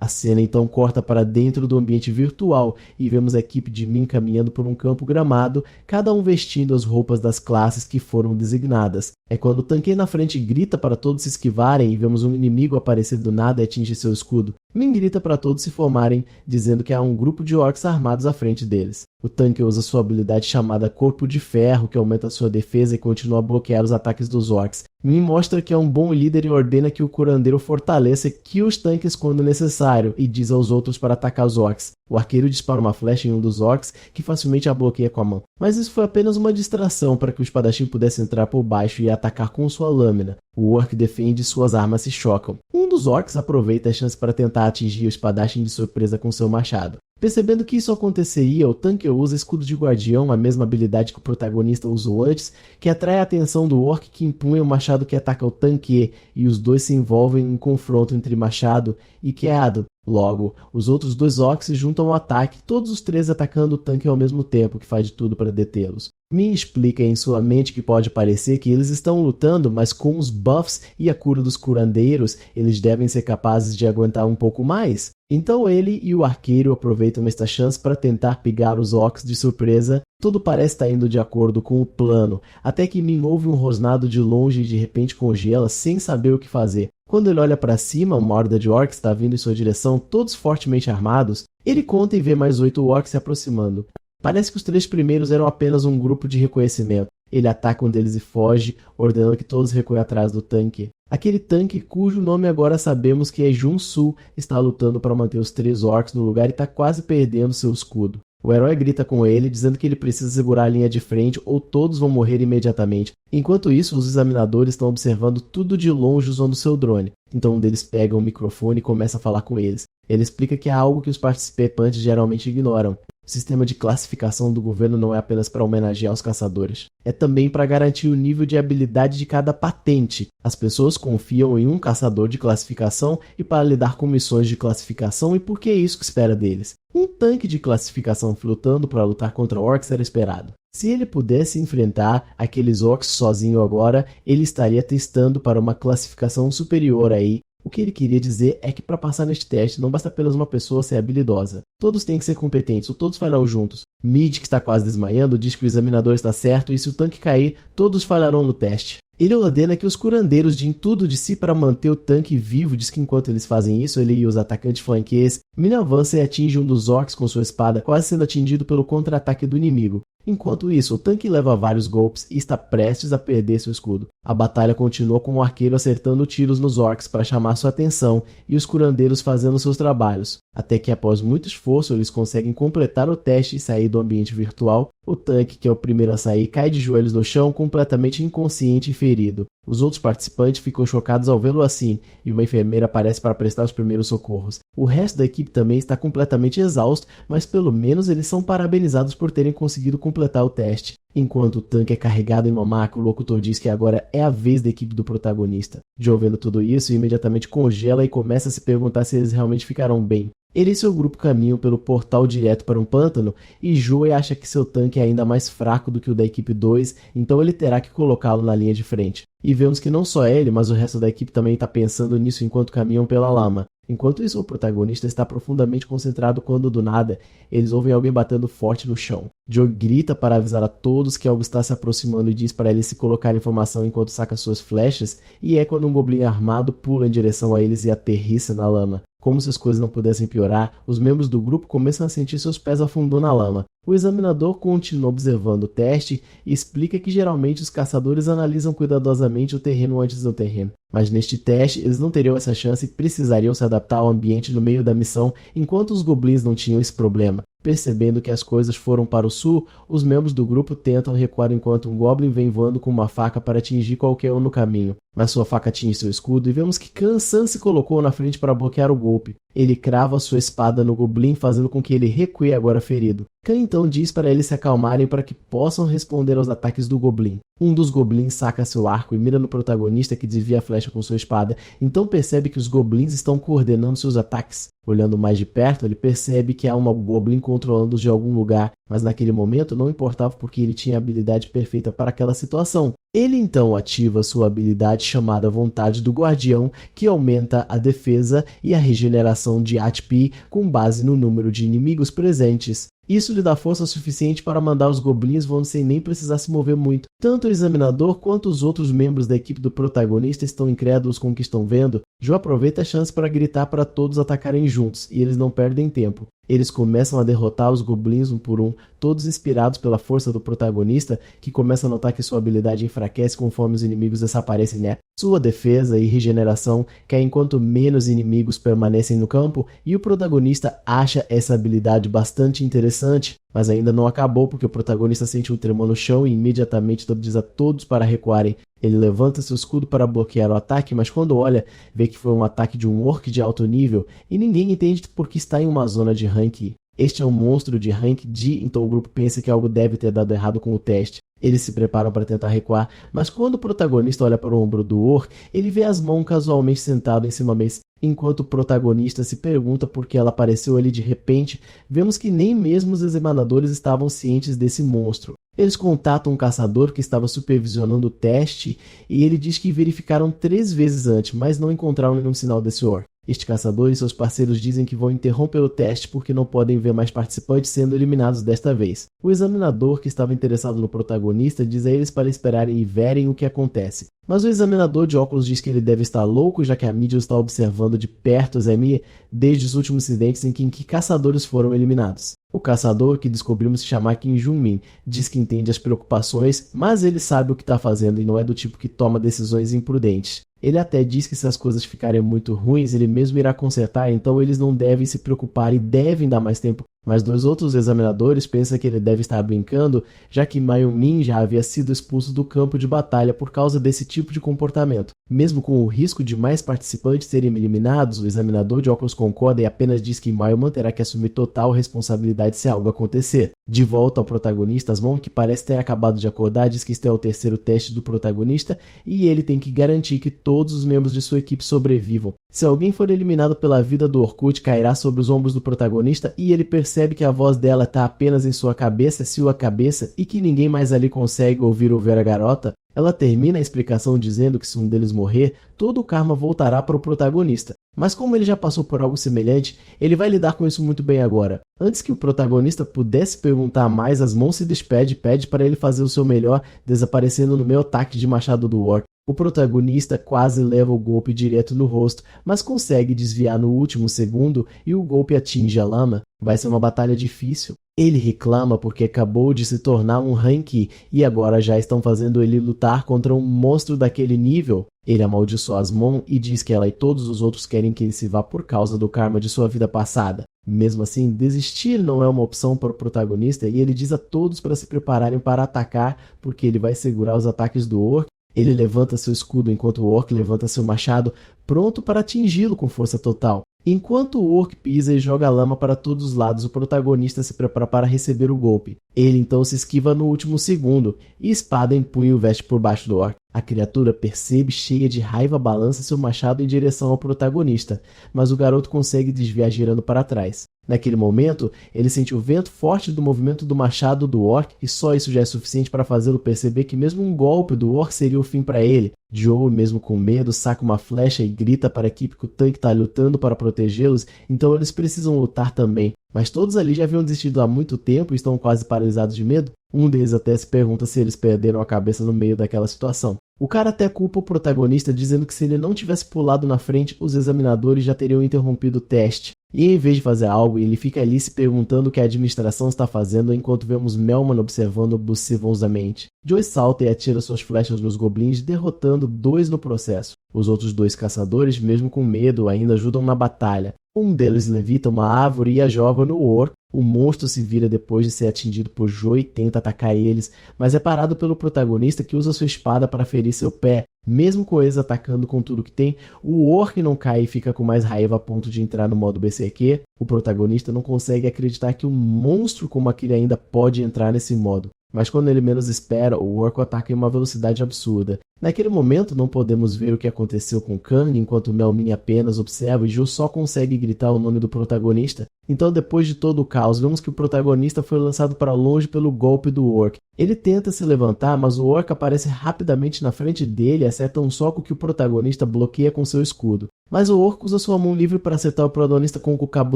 A cena então corta para dentro do ambiente virtual e vemos a equipe de Min caminhando por um campo gramado, cada um vestindo as roupas das classes que foram designadas. É quando o tanque na frente grita para todos se esquivarem e vemos um inimigo aparecer do nada e atingir seu escudo. Min grita para todos se formarem, dizendo que há um grupo de orcs armados à frente deles. O tanque usa sua habilidade chamada Corpo de Ferro, que aumenta sua defesa e continua a bloquear os ataques dos orcs. Min mostra que é um bom líder e ordena que o curandeiro fortaleça que os tanques quando necessário, e diz aos outros para atacar os orcs. O arqueiro dispara uma flecha em um dos orcs, que facilmente a bloqueia com a mão. Mas isso foi apenas uma distração para que o espadachim pudesse entrar por baixo e atacar com sua lâmina. O orc defende e suas armas se chocam. Um dos orcs aproveita a chance para tentar atingir o espadachim de surpresa com seu machado. Percebendo que isso aconteceria, o tanque usa escudo de guardião, a mesma habilidade que o protagonista usou antes, que atrai a atenção do orc que empunha o machado que ataca o tanque, e os dois se envolvem em um confronto entre machado e queado. Logo, os outros 2 orcs se juntam ao ataque, todos os 3 atacando o tanque ao mesmo tempo, que faz de tudo para detê-los. Min explica em sua mente que pode parecer que eles estão lutando, mas com os buffs e a cura dos curandeiros, eles devem ser capazes de aguentar um pouco mais. Então ele e o arqueiro aproveitam esta chance para tentar pegar os orcs de surpresa. Tudo parece estar indo de acordo com o plano, até que Min ouve um rosnado de longe e de repente congela sem saber o que fazer. Quando ele olha para cima, uma horda de orcs está vindo em sua direção, todos fortemente armados. Ele conta e vê mais 8 orcs se aproximando. Parece que os 3 primeiros eram apenas um grupo de reconhecimento. Ele ataca um deles e foge, ordenando que todos recuem atrás do tanque. Aquele tanque, cujo nome agora sabemos que é Jun-Su, está lutando para manter os 3 orcs no lugar e está quase perdendo seu escudo. O herói grita com ele, dizendo que ele precisa segurar a linha de frente ou todos vão morrer imediatamente. Enquanto isso, os examinadores estão observando tudo de longe usando seu drone. Então um deles pega o microfone e começa a falar com eles. Ele explica que é algo que os participantes geralmente ignoram. O sistema de classificação do governo não é apenas para homenagear os caçadores. É também para garantir o nível de habilidade de cada patente. As pessoas confiam em um caçador de classificação e para lidar com missões de classificação e por que é isso que espera deles. Um tanque de classificação flutando para lutar contra orcs era esperado. Se ele pudesse enfrentar aqueles orcs sozinho agora, ele estaria testando para uma classificação superior aí. O que ele queria dizer é que para passar neste teste não basta apenas uma pessoa ser habilidosa. Todos têm que ser competentes, ou todos falharão juntos. Mid, que está quase desmaiando, diz que o examinador está certo e se o tanque cair, todos falharão no teste. Ele ordena que os curandeiros deem tudo de si para manter o tanque vivo, diz que enquanto eles fazem isso, ele e os atacantes flanqueiros avançam e atinge um dos orcs com sua espada, quase sendo atingido pelo contra-ataque do inimigo. Enquanto isso, o tanque leva vários golpes e está prestes a perder seu escudo. A batalha continua com o arqueiro acertando tiros nos orcs para chamar sua atenção e os curandeiros fazendo seus trabalhos. Até que após muito esforço eles conseguem completar o teste e sair do ambiente virtual. O tanque, que é o primeiro a sair, cai de joelhos no chão, completamente inconsciente e ferido. Os outros participantes ficam chocados ao vê-lo assim, e uma enfermeira aparece para prestar os primeiros socorros. O resto da equipe também está completamente exausto, mas pelo menos eles são parabenizados por terem conseguido completar o teste. Enquanto o tanque é carregado em uma maca, o locutor diz que agora é a vez da equipe do protagonista. Joe, vendo tudo isso, imediatamente congela e começa a se perguntar se eles realmente ficarão bem. Ele e seu grupo caminham pelo portal direto para um pântano e Joe acha que seu tanque é ainda mais fraco do que o da equipe 2, então ele terá que colocá-lo na linha de frente. E vemos que não só ele, mas o resto da equipe também está pensando nisso enquanto caminham pela lama. Enquanto isso, o protagonista está profundamente concentrado quando, do nada, eles ouvem alguém batendo forte no chão. Joe grita para avisar a todos que algo está se aproximando e diz para eles se colocarem em formação enquanto saca suas flechas, e é quando um goblin armado pula em direção a eles e aterrissa na lama. Como se as coisas não pudessem piorar, os membros do grupo começam a sentir seus pés afundando na lama. O examinador continua observando o teste e explica que geralmente os caçadores analisam cuidadosamente o terreno antes do terreno. Mas neste teste eles não teriam essa chance e precisariam se adaptar ao ambiente no meio da missão, enquanto os goblins não tinham esse problema. Percebendo que as coisas foram para o sul, os membros do grupo tentam recuar enquanto um goblin vem voando com uma faca para atingir qualquer um no caminho. Mas sua faca atinge seu escudo e vemos que Kansan se colocou na frente para bloquear o golpe. Ele crava sua espada no goblin, fazendo com que ele recue agora ferido. Khan então diz para eles se acalmarem para que possam responder aos ataques do goblin. Um dos goblins saca seu arco e mira no protagonista, que desvia a flecha com sua espada, então percebe que os goblins estão coordenando seus ataques. Olhando mais de perto, ele percebe que há uma goblin controlando-os de algum lugar, mas naquele momento não importava porque ele tinha a habilidade perfeita para aquela situação. Ele então ativa sua habilidade chamada Vontade do Guardião, que aumenta a defesa e a regeneração de HP com base no número de inimigos presentes. Isso lhe dá força suficiente para mandar os goblins voando sem nem precisar se mover muito. Tanto o examinador quanto os outros membros da equipe do protagonista estão incrédulos com o que estão vendo. Joe aproveita a chance para gritar para todos atacarem juntos, e eles não perdem tempo. Eles começam a derrotar os goblins um por um, todos inspirados pela força do protagonista, que começa a notar que sua habilidade enfraquece conforme os inimigos desaparecem, né? Sua defesa e regeneração caem enquanto menos inimigos permanecem no campo, e o protagonista acha essa habilidade bastante interessante, mas ainda não acabou porque o protagonista sente um tremor no chão e imediatamente autoriza todos para recuarem. Ele levanta seu escudo para bloquear o ataque, mas quando olha, vê que foi um ataque de um orc de alto nível e ninguém entende porque está em uma zona de rank. Este é um monstro de rank D, então o grupo pensa que algo deve ter dado errado com o teste. Eles se preparam para tentar recuar, mas quando o protagonista olha para o ombro do orc, ele vê as mãos casualmente sentado em cima dele. Enquanto o protagonista se pergunta por que ela apareceu ali de repente, vemos que nem mesmo os examinadores estavam cientes desse monstro. Eles contatam um caçador que estava supervisionando o teste e ele diz que verificaram 3 vezes antes, mas não encontraram nenhum sinal desse orc. Este caçador e seus parceiros dizem que vão interromper o teste porque não podem ver mais participantes sendo eliminados desta vez. O examinador, que estava interessado no protagonista, diz a eles para esperarem e verem o que acontece. Mas o examinador de óculos diz que ele deve estar louco, já que a mídia está observando de perto Zemi desde os últimos incidentes em que caçadores foram eliminados. O caçador, que descobrimos se chamar Kim Jung-min, diz que entende as preocupações, mas ele sabe o que está fazendo e não é do tipo que toma decisões imprudentes. Ele até diz que se as coisas ficarem muito ruins, ele mesmo irá consertar, então eles não devem se preocupar e devem dar mais tempo. Mas 2 outros examinadores pensam que ele deve estar brincando, já que Mayumin já havia sido expulso do campo de batalha por causa desse tipo de comportamento. Mesmo com o risco de mais participantes serem eliminados, o examinador de óculos concorda e apenas diz que Mayuman terá que assumir total responsabilidade se algo acontecer. De volta ao protagonista, Asmon, que parece ter acabado de acordar, diz que este é o 3º teste do protagonista e ele tem que garantir que todos os membros de sua equipe sobrevivam. Se alguém for eliminado pela vida do Orkut, cairá sobre os ombros do protagonista e ele percebe que a voz dela está apenas em sua cabeça, e que ninguém mais ali consegue ouvir a garota. Ela termina a explicação dizendo que se um deles morrer, todo o karma voltará para o protagonista. Mas como ele já passou por algo semelhante, ele vai lidar com isso muito bem agora. Antes que o protagonista pudesse perguntar mais, Asmon se despede e pede para ele fazer o seu melhor, desaparecendo no meio ataque de machado do orc. O protagonista quase leva o golpe direto no rosto, mas consegue desviar no último segundo e o golpe atinge a lama. Vai ser uma batalha difícil. Ele reclama porque acabou de se tornar um Hanki e agora já estão fazendo ele lutar contra um monstro daquele nível. Ele amaldiçoa Asmon e diz que ela e todos os outros querem que ele se vá por causa do karma de sua vida passada. Mesmo assim, desistir não é uma opção para o protagonista e ele diz a todos para se prepararem para atacar porque ele vai segurar os ataques do orc. Ele levanta seu escudo enquanto o orc levanta seu machado, pronto para atingi-lo com força total. Enquanto o orc pisa e joga a lama para todos os lados, o protagonista se prepara para receber o golpe. Ele então se esquiva no último segundo, e espada em punho veste por baixo do orc. A criatura percebe, cheia de raiva, balança seu machado em direção ao protagonista, mas o garoto consegue desviar girando para trás. Naquele momento, ele sente o vento forte do movimento do machado do orc e só isso já é suficiente para fazê-lo perceber que mesmo um golpe do orc seria o fim para ele. Joe, mesmo com medo, saca uma flecha e grita para a equipe que o tanque está lutando para protegê-los, então eles precisam lutar também. Mas todos ali já haviam desistido há muito tempo e estão quase paralisados de medo. Um deles até se pergunta se eles perderam a cabeça no meio daquela situação. O cara até culpa o protagonista dizendo que se ele não tivesse pulado na frente, os examinadores já teriam interrompido o teste. E em vez de fazer algo, ele fica ali se perguntando o que a administração está fazendo enquanto vemos Melman observando obsessivamente. Joe salta e atira suas flechas nos goblins, derrotando 2 no processo. Os outros 2 caçadores, mesmo com medo, ainda ajudam na batalha. Um deles levita uma árvore e a joga no orc. O monstro se vira depois de ser atingido por Joe e tenta atacar eles, mas é parado pelo protagonista que usa sua espada para ferir seu pé. Mesmo com eles atacando com tudo que tem, o orc não cai e fica com mais raiva a ponto de entrar no modo berserker. O protagonista não consegue acreditar que um monstro como aquele ainda pode entrar nesse modo. Mas quando ele menos espera, o orc ataca em uma velocidade absurda. Naquele momento não podemos ver o que aconteceu com Kang, enquanto Melmin apenas observa e Joe só consegue gritar o nome do protagonista. Então, depois de todo o caos, vemos que o protagonista foi lançado para longe pelo golpe do orc. Ele tenta se levantar, mas o orc aparece rapidamente na frente dele e acerta um soco que o protagonista bloqueia com seu escudo. Mas o orc usa sua mão livre para acertar o protagonista com o cabo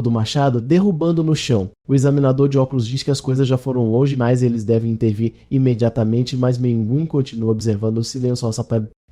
do machado, derrubando no chão. O examinador de óculos diz que as coisas já foram longe, mas eles devem intervir imediatamente, mas Mengun continua observando silenciosa.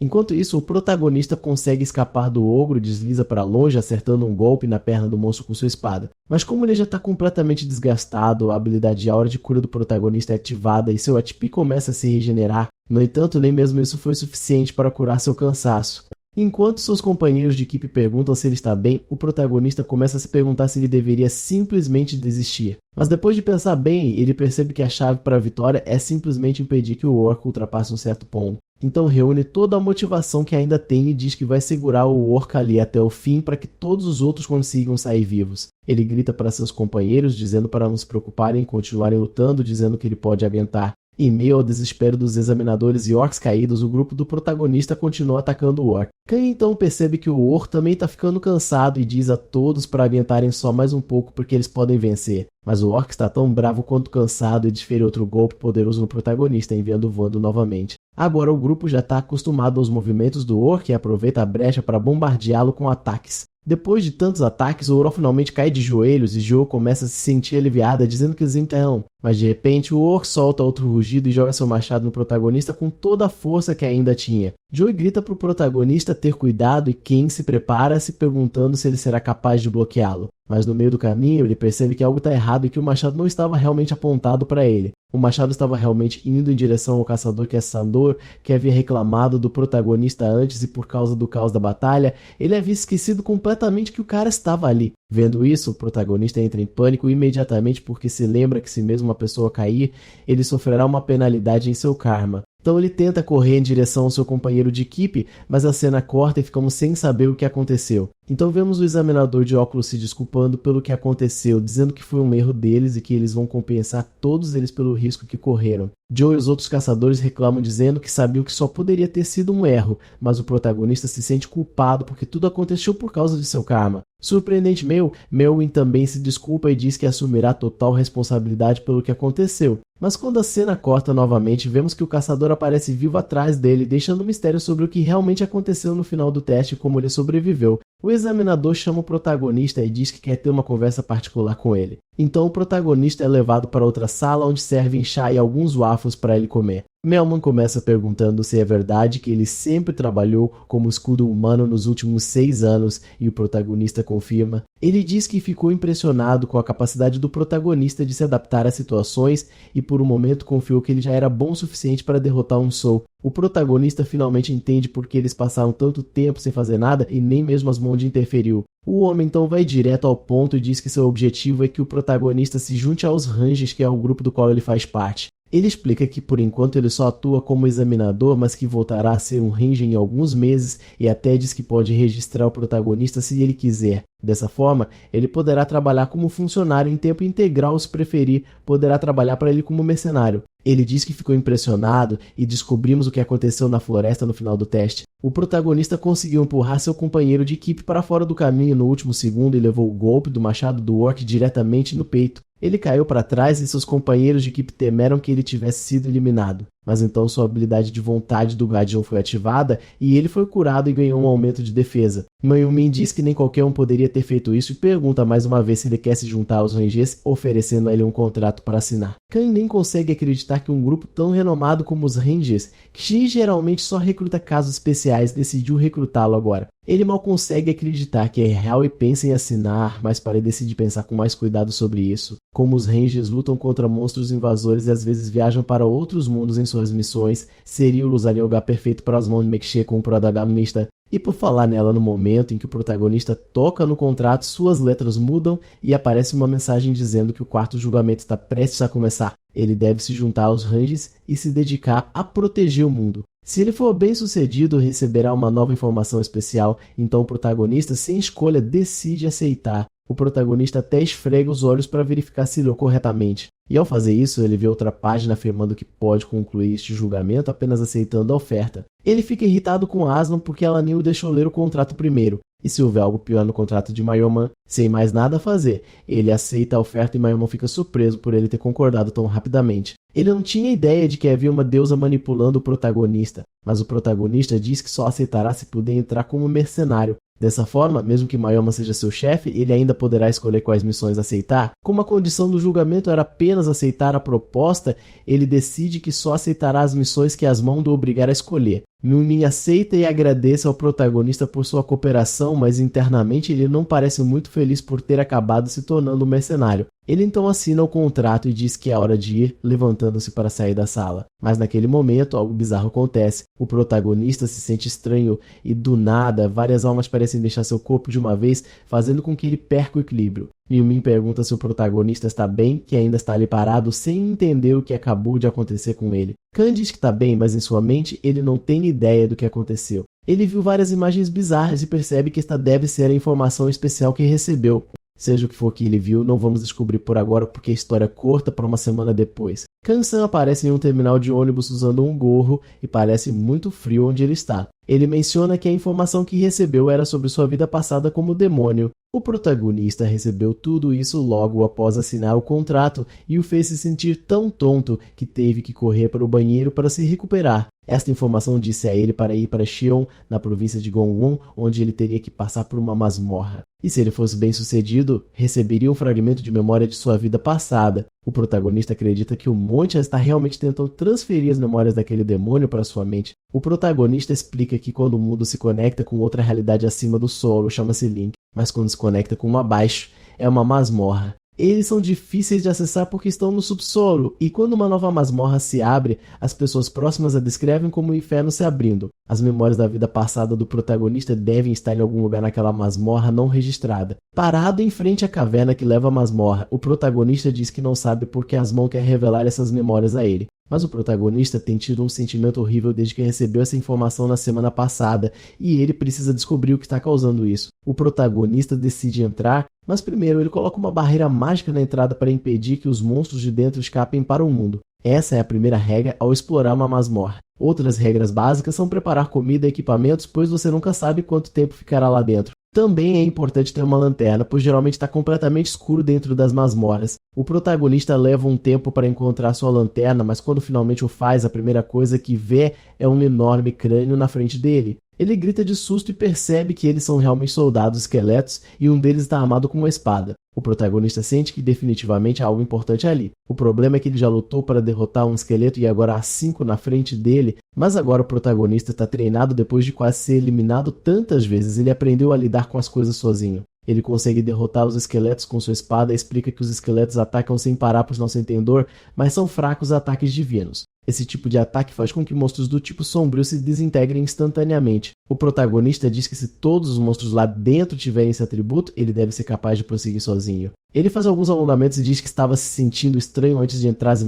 Enquanto isso, o protagonista consegue escapar do ogro e desliza para longe, acertando um golpe na perna do monstro com sua espada. Mas como ele já está completamente desgastado, a habilidade Aura de cura do protagonista é ativada e seu HP começa a se regenerar. No entanto, nem mesmo isso foi suficiente para curar seu cansaço. Enquanto seus companheiros de equipe perguntam se ele está bem, o protagonista começa a se perguntar se ele deveria simplesmente desistir. Mas depois de pensar bem, ele percebe que a chave para a vitória é simplesmente impedir que o orc ultrapasse um certo ponto. Então reúne toda a motivação que ainda tem e diz que vai segurar o orc ali até o fim para que todos os outros consigam sair vivos. Ele grita para seus companheiros, dizendo para não se preocuparem e continuarem lutando, dizendo que ele pode aguentar. Em meio ao desespero dos examinadores e orcs caídos, o grupo do protagonista continua atacando o orc. Kang então percebe que o orc também está ficando cansado e diz a todos para aguentarem só mais um pouco porque eles podem vencer. Mas o orc está tão bravo quanto cansado e desfere outro golpe poderoso no protagonista, enviando voando novamente. Agora o grupo já está acostumado aos movimentos do orc e aproveita a brecha para bombardeá-lo com ataques. Depois de tantos ataques, o Oro finalmente cai de joelhos e Joe começa a se sentir aliviada, dizendo que eles enterram. Mas de repente, o Orc solta outro rugido e joga seu machado no protagonista com toda a força que ainda tinha. Joe grita para o protagonista ter cuidado e Ken se prepara, se perguntando se ele será capaz de bloqueá-lo. Mas no meio do caminho, ele percebe que algo está errado e que o machado não estava realmente apontado para ele. O machado estava realmente indo em direção ao caçador caçador que havia reclamado do protagonista antes e por causa do caos da batalha, ele havia esquecido completamente que o cara estava ali. Vendo isso, o protagonista entra em pânico imediatamente porque se lembra que se mesmo uma pessoa cair, ele sofrerá uma penalidade em seu karma. Então ele tenta correr em direção ao seu companheiro de equipe, mas a cena corta e ficamos sem saber o que aconteceu. Então vemos o examinador de óculos se desculpando pelo que aconteceu, dizendo que foi um erro deles e que eles vão compensar todos eles pelo risco que correram. Joe e os outros caçadores reclamam dizendo que sabiam que só poderia ter sido um erro, mas o protagonista se sente culpado porque tudo aconteceu por causa de seu karma. Surpreendente Melwyn também se desculpa e diz que assumirá total responsabilidade pelo que aconteceu. Mas quando a cena corta novamente, vemos que o caçador aparece vivo atrás dele, deixando um mistério sobre o que realmente aconteceu no final do teste e como ele sobreviveu. O examinador chama o protagonista e diz que quer ter uma conversa particular com ele. Então o protagonista é levado para outra sala onde servem chá e alguns waffles para ele comer. Melman começa perguntando se é verdade que ele sempre trabalhou como escudo humano nos últimos 6 anos e o protagonista confirma. Ele diz que ficou impressionado com a capacidade do protagonista de se adaptar a situações e por um momento confiou que ele já era bom o suficiente para derrotar um Soul. O protagonista finalmente entende por que eles passaram tanto tempo sem fazer nada e nem mesmo Asmund interferiu. O homem então vai direto ao ponto e diz que seu objetivo é que o protagonista se junte aos Rangers, que é o grupo do qual ele faz parte. Ele explica que por enquanto ele só atua como examinador, mas que voltará a ser um Ranger em alguns meses e até diz que pode registrar o protagonista se ele quiser. Dessa forma, ele poderá trabalhar como funcionário em tempo integral, se preferir, poderá trabalhar para ele como mercenário. Ele diz que ficou impressionado e descobrimos o que aconteceu na floresta no final do teste. O protagonista conseguiu empurrar seu companheiro de equipe para fora do caminho no último segundo e levou o golpe do machado do orc diretamente no peito. Ele caiu para trás e seus companheiros de equipe temeram que ele tivesse sido eliminado. Mas então sua habilidade de vontade do Guardião foi ativada e ele foi curado e ganhou um aumento de defesa. Mayumin diz que nem qualquer um poderia ter feito isso e pergunta mais uma vez se ele quer se juntar aos Rangers, oferecendo a ele um contrato para assinar. Khan nem consegue acreditar que um grupo tão renomado como os Rangers, que geralmente só recruta casos especiais, decidiu recrutá-lo agora. Ele mal consegue acreditar que é real e pensa em assinar, mas para ele decidir pensar com mais cuidado sobre isso. Como os Rangers lutam contra monstros invasores e às vezes viajam para outros mundos em suas missões, Ciriulus ali é o lugar perfeito para Asmund mexer com o protagonista. E por falar nela no momento em que o protagonista toca no contrato, suas letras mudam e aparece uma mensagem dizendo que o quarto julgamento está prestes a começar. Ele deve se juntar aos Rangers e se dedicar a proteger o mundo. Se ele for bem sucedido, receberá uma nova informação especial, então o protagonista, sem escolha, decide aceitar. O protagonista até esfrega os olhos para verificar se leu corretamente. E ao fazer isso, ele vê outra página afirmando que pode concluir este julgamento apenas aceitando a oferta. Ele fica irritado com Aslan porque ela nem o deixou ler o contrato primeiro. E se houver algo pior no contrato de Mayoman, sem mais nada a fazer, ele aceita a oferta e Mayoman fica surpreso por ele ter concordado tão rapidamente. Ele não tinha ideia de que havia uma deusa manipulando o protagonista, mas o protagonista diz que só aceitará se puder entrar como mercenário. Dessa forma, mesmo que Mayoman seja seu chefe, ele ainda poderá escolher quais missões aceitar. Como a condição do julgamento era apenas aceitar a proposta, ele decide que só aceitará as missões que Asmund o obrigar a escolher. Mayumin aceita e agradece ao protagonista por sua cooperação, mas internamente ele não parece muito feliz por ter acabado se tornando um mercenário. Ele então assina o contrato e diz que é hora de ir, levantando-se para sair da sala. Mas naquele momento, algo bizarro acontece. O protagonista se sente estranho e, do nada, várias almas parecem deixar seu corpo de uma vez, fazendo com que ele perca o equilíbrio. Mayumin pergunta se o protagonista está bem, que ainda está ali parado, sem entender o que acabou de acontecer com ele. Khan diz que está bem, mas em sua mente ele não tem ideia do que aconteceu. Ele viu várias imagens bizarras e percebe que esta deve ser a informação especial que recebeu. Seja o que for que ele viu, não vamos descobrir por agora porque a história corta para uma semana depois. Khan-san aparece em um terminal de ônibus usando um gorro e parece muito frio onde ele está. Ele menciona que a informação que recebeu era sobre sua vida passada como demônio. O protagonista recebeu tudo isso logo após assinar o contrato e o fez se sentir tão tonto que teve que correr para o banheiro para se recuperar. Esta informação disse a ele para ir para Xion, na província de Gongwon, onde ele teria que passar por uma masmorra. E se ele fosse bem sucedido, receberia um fragmento de memória de sua vida passada. O protagonista acredita que o Monte está realmente tentando transferir as memórias daquele demônio para sua mente. O protagonista explica que quando o mundo se conecta com outra realidade acima do solo, chama-se Link, mas quando se conecta com uma abaixo, é uma masmorra. Eles são difíceis de acessar porque estão no subsolo, e quando uma nova masmorra se abre, as pessoas próximas a descrevem como o inferno se abrindo. As memórias da vida passada do protagonista devem estar em algum lugar naquela masmorra não registrada. Parado em frente à caverna que leva à masmorra, o protagonista diz que não sabe porque Asmund quer revelar essas memórias a ele. Mas o protagonista tem tido um sentimento horrível desde que recebeu essa informação na semana passada, e ele precisa descobrir o que está causando isso. O protagonista decide entrar, mas primeiro ele coloca uma barreira mágica na entrada para impedir que os monstros de dentro escapem para o mundo. Essa é a primeira regra ao explorar uma masmorra. Outras regras básicas são preparar comida e equipamentos, pois você nunca sabe quanto tempo ficará lá dentro. Também é importante ter uma lanterna, pois geralmente está completamente escuro dentro das masmorras. O protagonista leva um tempo para encontrar sua lanterna, mas quando finalmente o faz, a primeira coisa que vê é um enorme crânio na frente dele. Ele grita de susto e percebe que eles são realmente soldados esqueletos e um deles está armado com uma espada. O protagonista sente que definitivamente há algo importante ali. O problema é que ele já lutou para derrotar um esqueleto e agora há 5 na frente dele, mas agora o protagonista está treinado depois de quase ser eliminado tantas vezes. Ele aprendeu a lidar com as coisas sozinho. Ele consegue derrotar os esqueletos com sua espada e explica que os esqueletos atacam sem parar por nosso entendedor, mas são fracos a ataques divinos. Esse tipo de ataque faz com que monstros do tipo sombrio se desintegrem instantaneamente. O protagonista diz que se todos os monstros lá dentro tiverem esse atributo, ele deve ser capaz de prosseguir sozinho. Ele faz alguns alongamentos e diz que estava se sentindo estranho antes de entrar as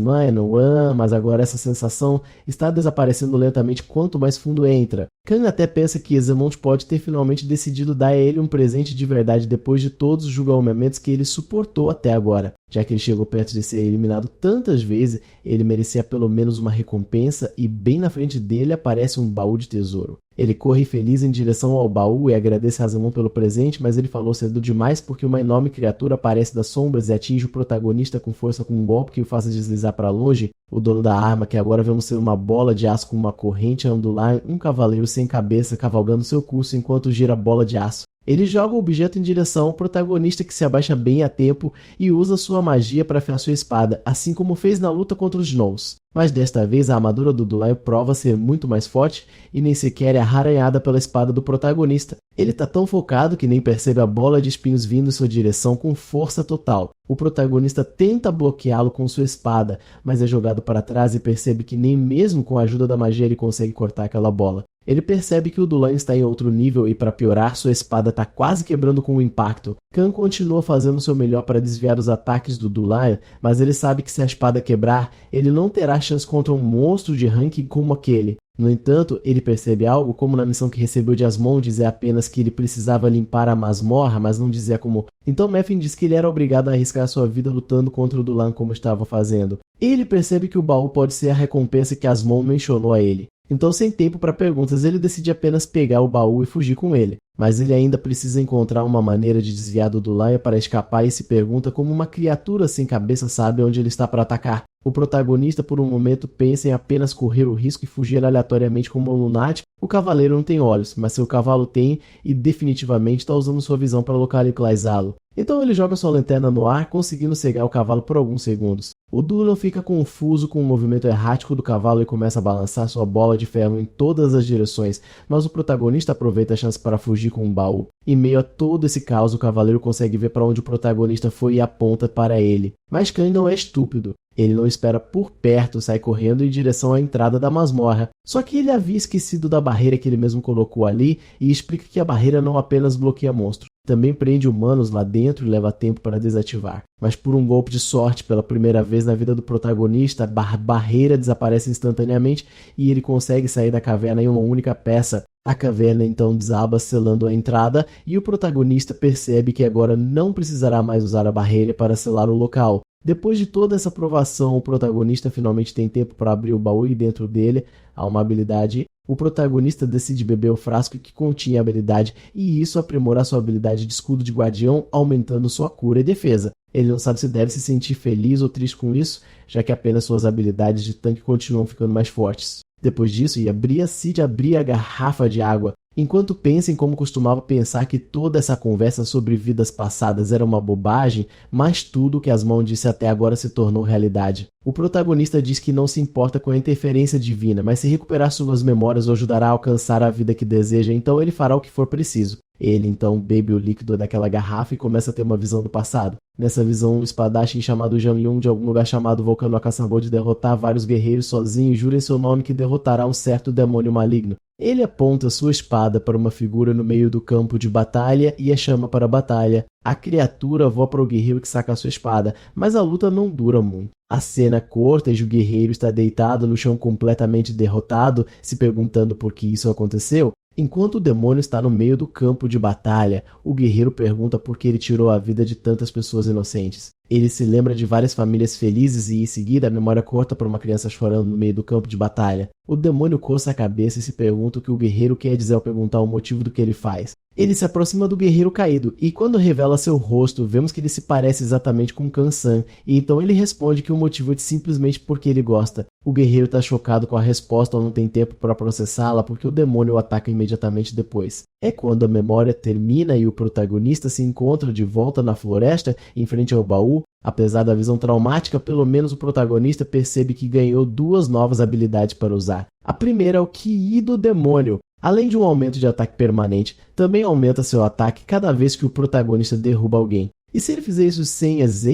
mas agora essa sensação está desaparecendo lentamente quanto mais fundo entra. Kang até pensa que Ezemont pode ter finalmente decidido dar a ele um presente de verdade depois de todos os julgamentos que ele suportou até agora. Já que ele chegou perto de ser eliminado tantas vezes, ele merecia pelo menos uma recompensa e bem na frente dele aparece um baú de tesouro. Ele corre feliz em direção ao baú e agradece a Azemon pelo presente, mas ele falou cedo demais porque uma enorme criatura aparece das sombras e atinge o protagonista com força com um golpe que o faz deslizar para longe. O dono da arma, que agora vemos ser uma bola de aço com uma corrente a ondular, um cavaleiro sem cabeça cavalgando seu curso enquanto gira a bola de aço. Ele joga o objeto em direção ao protagonista, que se abaixa bem a tempo e usa sua magia para afiar sua espada, assim como fez na luta contra os Gnolls. Mas desta vez a armadura do Dulaio prova ser muito mais forte e nem sequer é arranhada pela espada do protagonista. Ele está tão focado que nem percebe a bola de espinhos vindo em sua direção com força total. O protagonista tenta bloqueá-lo com sua espada, mas é jogado para trás e percebe que nem mesmo com a ajuda da magia ele consegue cortar aquela bola. Ele percebe que o Dulan está em outro nível e, para piorar, sua espada está quase quebrando com o impacto. Kang continua fazendo seu melhor para desviar os ataques do Dulan, mas ele sabe que se a espada quebrar, ele não terá chance contra um monstro de ranking como aquele. No entanto, ele percebe algo, como na missão que recebeu de Asmon dizer apenas que ele precisava limpar a masmorra, mas não dizia como. Então Mephin diz que ele era obrigado a arriscar sua vida lutando contra o Dulan como estava fazendo. Ele percebe que o baú pode ser a recompensa que Asmon mencionou a ele. Então, sem tempo para perguntas, ele decide apenas pegar o baú e fugir com ele. Mas ele ainda precisa encontrar uma maneira de desviar do Dulaia para escapar e se pergunta como uma criatura sem cabeça sabe onde ele está para atacar. O protagonista, por um momento, pensa em apenas correr o risco e fugir aleatoriamente como um lunático. O cavaleiro não tem olhos, mas seu cavalo tem e definitivamente está usando sua visão para localizá-lo. Então ele joga sua lanterna no ar, conseguindo cegar o cavalo por alguns segundos. O Dulan fica confuso com o movimento errático do cavalo e começa a balançar sua bola de ferro em todas as direções, mas o protagonista aproveita a chance para fugir com um baú. Em meio a todo esse caos, o cavaleiro consegue ver para onde o protagonista foi e aponta para ele. Mas Kang não é estúpido. Ele não espera por perto, sai correndo em direção à entrada da masmorra. Só que ele havia esquecido da barreira que ele mesmo colocou ali e explica que a barreira não apenas bloqueia monstros, também prende humanos lá dentro e leva tempo para desativar. Mas por um golpe de sorte, pela primeira vez na vida do protagonista, a barreira desaparece instantaneamente e ele consegue sair da caverna em uma única peça. A caverna então desaba, selando a entrada, e o protagonista percebe que agora não precisará mais usar a barreira para selar o local. Depois de toda essa provação, o protagonista finalmente tem tempo para abrir o baú e dentro dele há uma habilidade. O protagonista decide beber o frasco que continha a habilidade e isso aprimora sua habilidade de escudo de guardião, aumentando sua cura e defesa. Ele não sabe se deve se sentir feliz ou triste com isso, já que apenas suas habilidades de tanque continuam ficando mais fortes. Depois disso, Yabria decide abrir a garrafa de água. Enquanto pensa em como costumava pensar que toda essa conversa sobre vidas passadas era uma bobagem, mas tudo que Asmon disse até agora se tornou realidade. O protagonista diz que não se importa com a interferência divina, mas se recuperar suas memórias o ajudará a alcançar a vida que deseja, então ele fará o que for preciso. Ele então bebe o líquido daquela garrafa e começa a ter uma visão do passado. Nessa visão, um espadachim chamado Zhang Yun, de algum lugar chamado Volcanoc, acabou de derrotar vários guerreiros sozinho e jura em seu nome que derrotará um certo demônio maligno. Ele aponta sua espada para uma figura no meio do campo de batalha e a chama para a batalha. A criatura voa para o guerreiro que saca sua espada, mas a luta não dura muito. A cena corta e o guerreiro está deitado no chão completamente derrotado, se perguntando por que isso aconteceu. Enquanto o demônio está no meio do campo de batalha, o guerreiro pergunta por que ele tirou a vida de tantas pessoas inocentes. Ele se lembra de várias famílias felizes e, em seguida, a memória corta para uma criança chorando no meio do campo de batalha. O demônio coça a cabeça e se pergunta o que o guerreiro quer dizer ao perguntar o motivo do que ele faz. Ele se aproxima do guerreiro caído e, quando revela seu rosto, vemos que ele se parece exatamente com Kansan, e então ele responde que o motivo é simplesmente porque ele gosta. O guerreiro está chocado com a resposta ou não tem tempo para processá-la porque o demônio o ataca imediatamente depois. É quando a memória termina e o protagonista se encontra de volta na floresta, em frente ao baú. Apesar da visão traumática, pelo menos o protagonista percebe que ganhou duas novas habilidades para usar. A primeira é o Ki do demônio. Além de um aumento de ataque permanente, também aumenta seu ataque cada vez que o protagonista derruba alguém. E se ele fizer isso sem as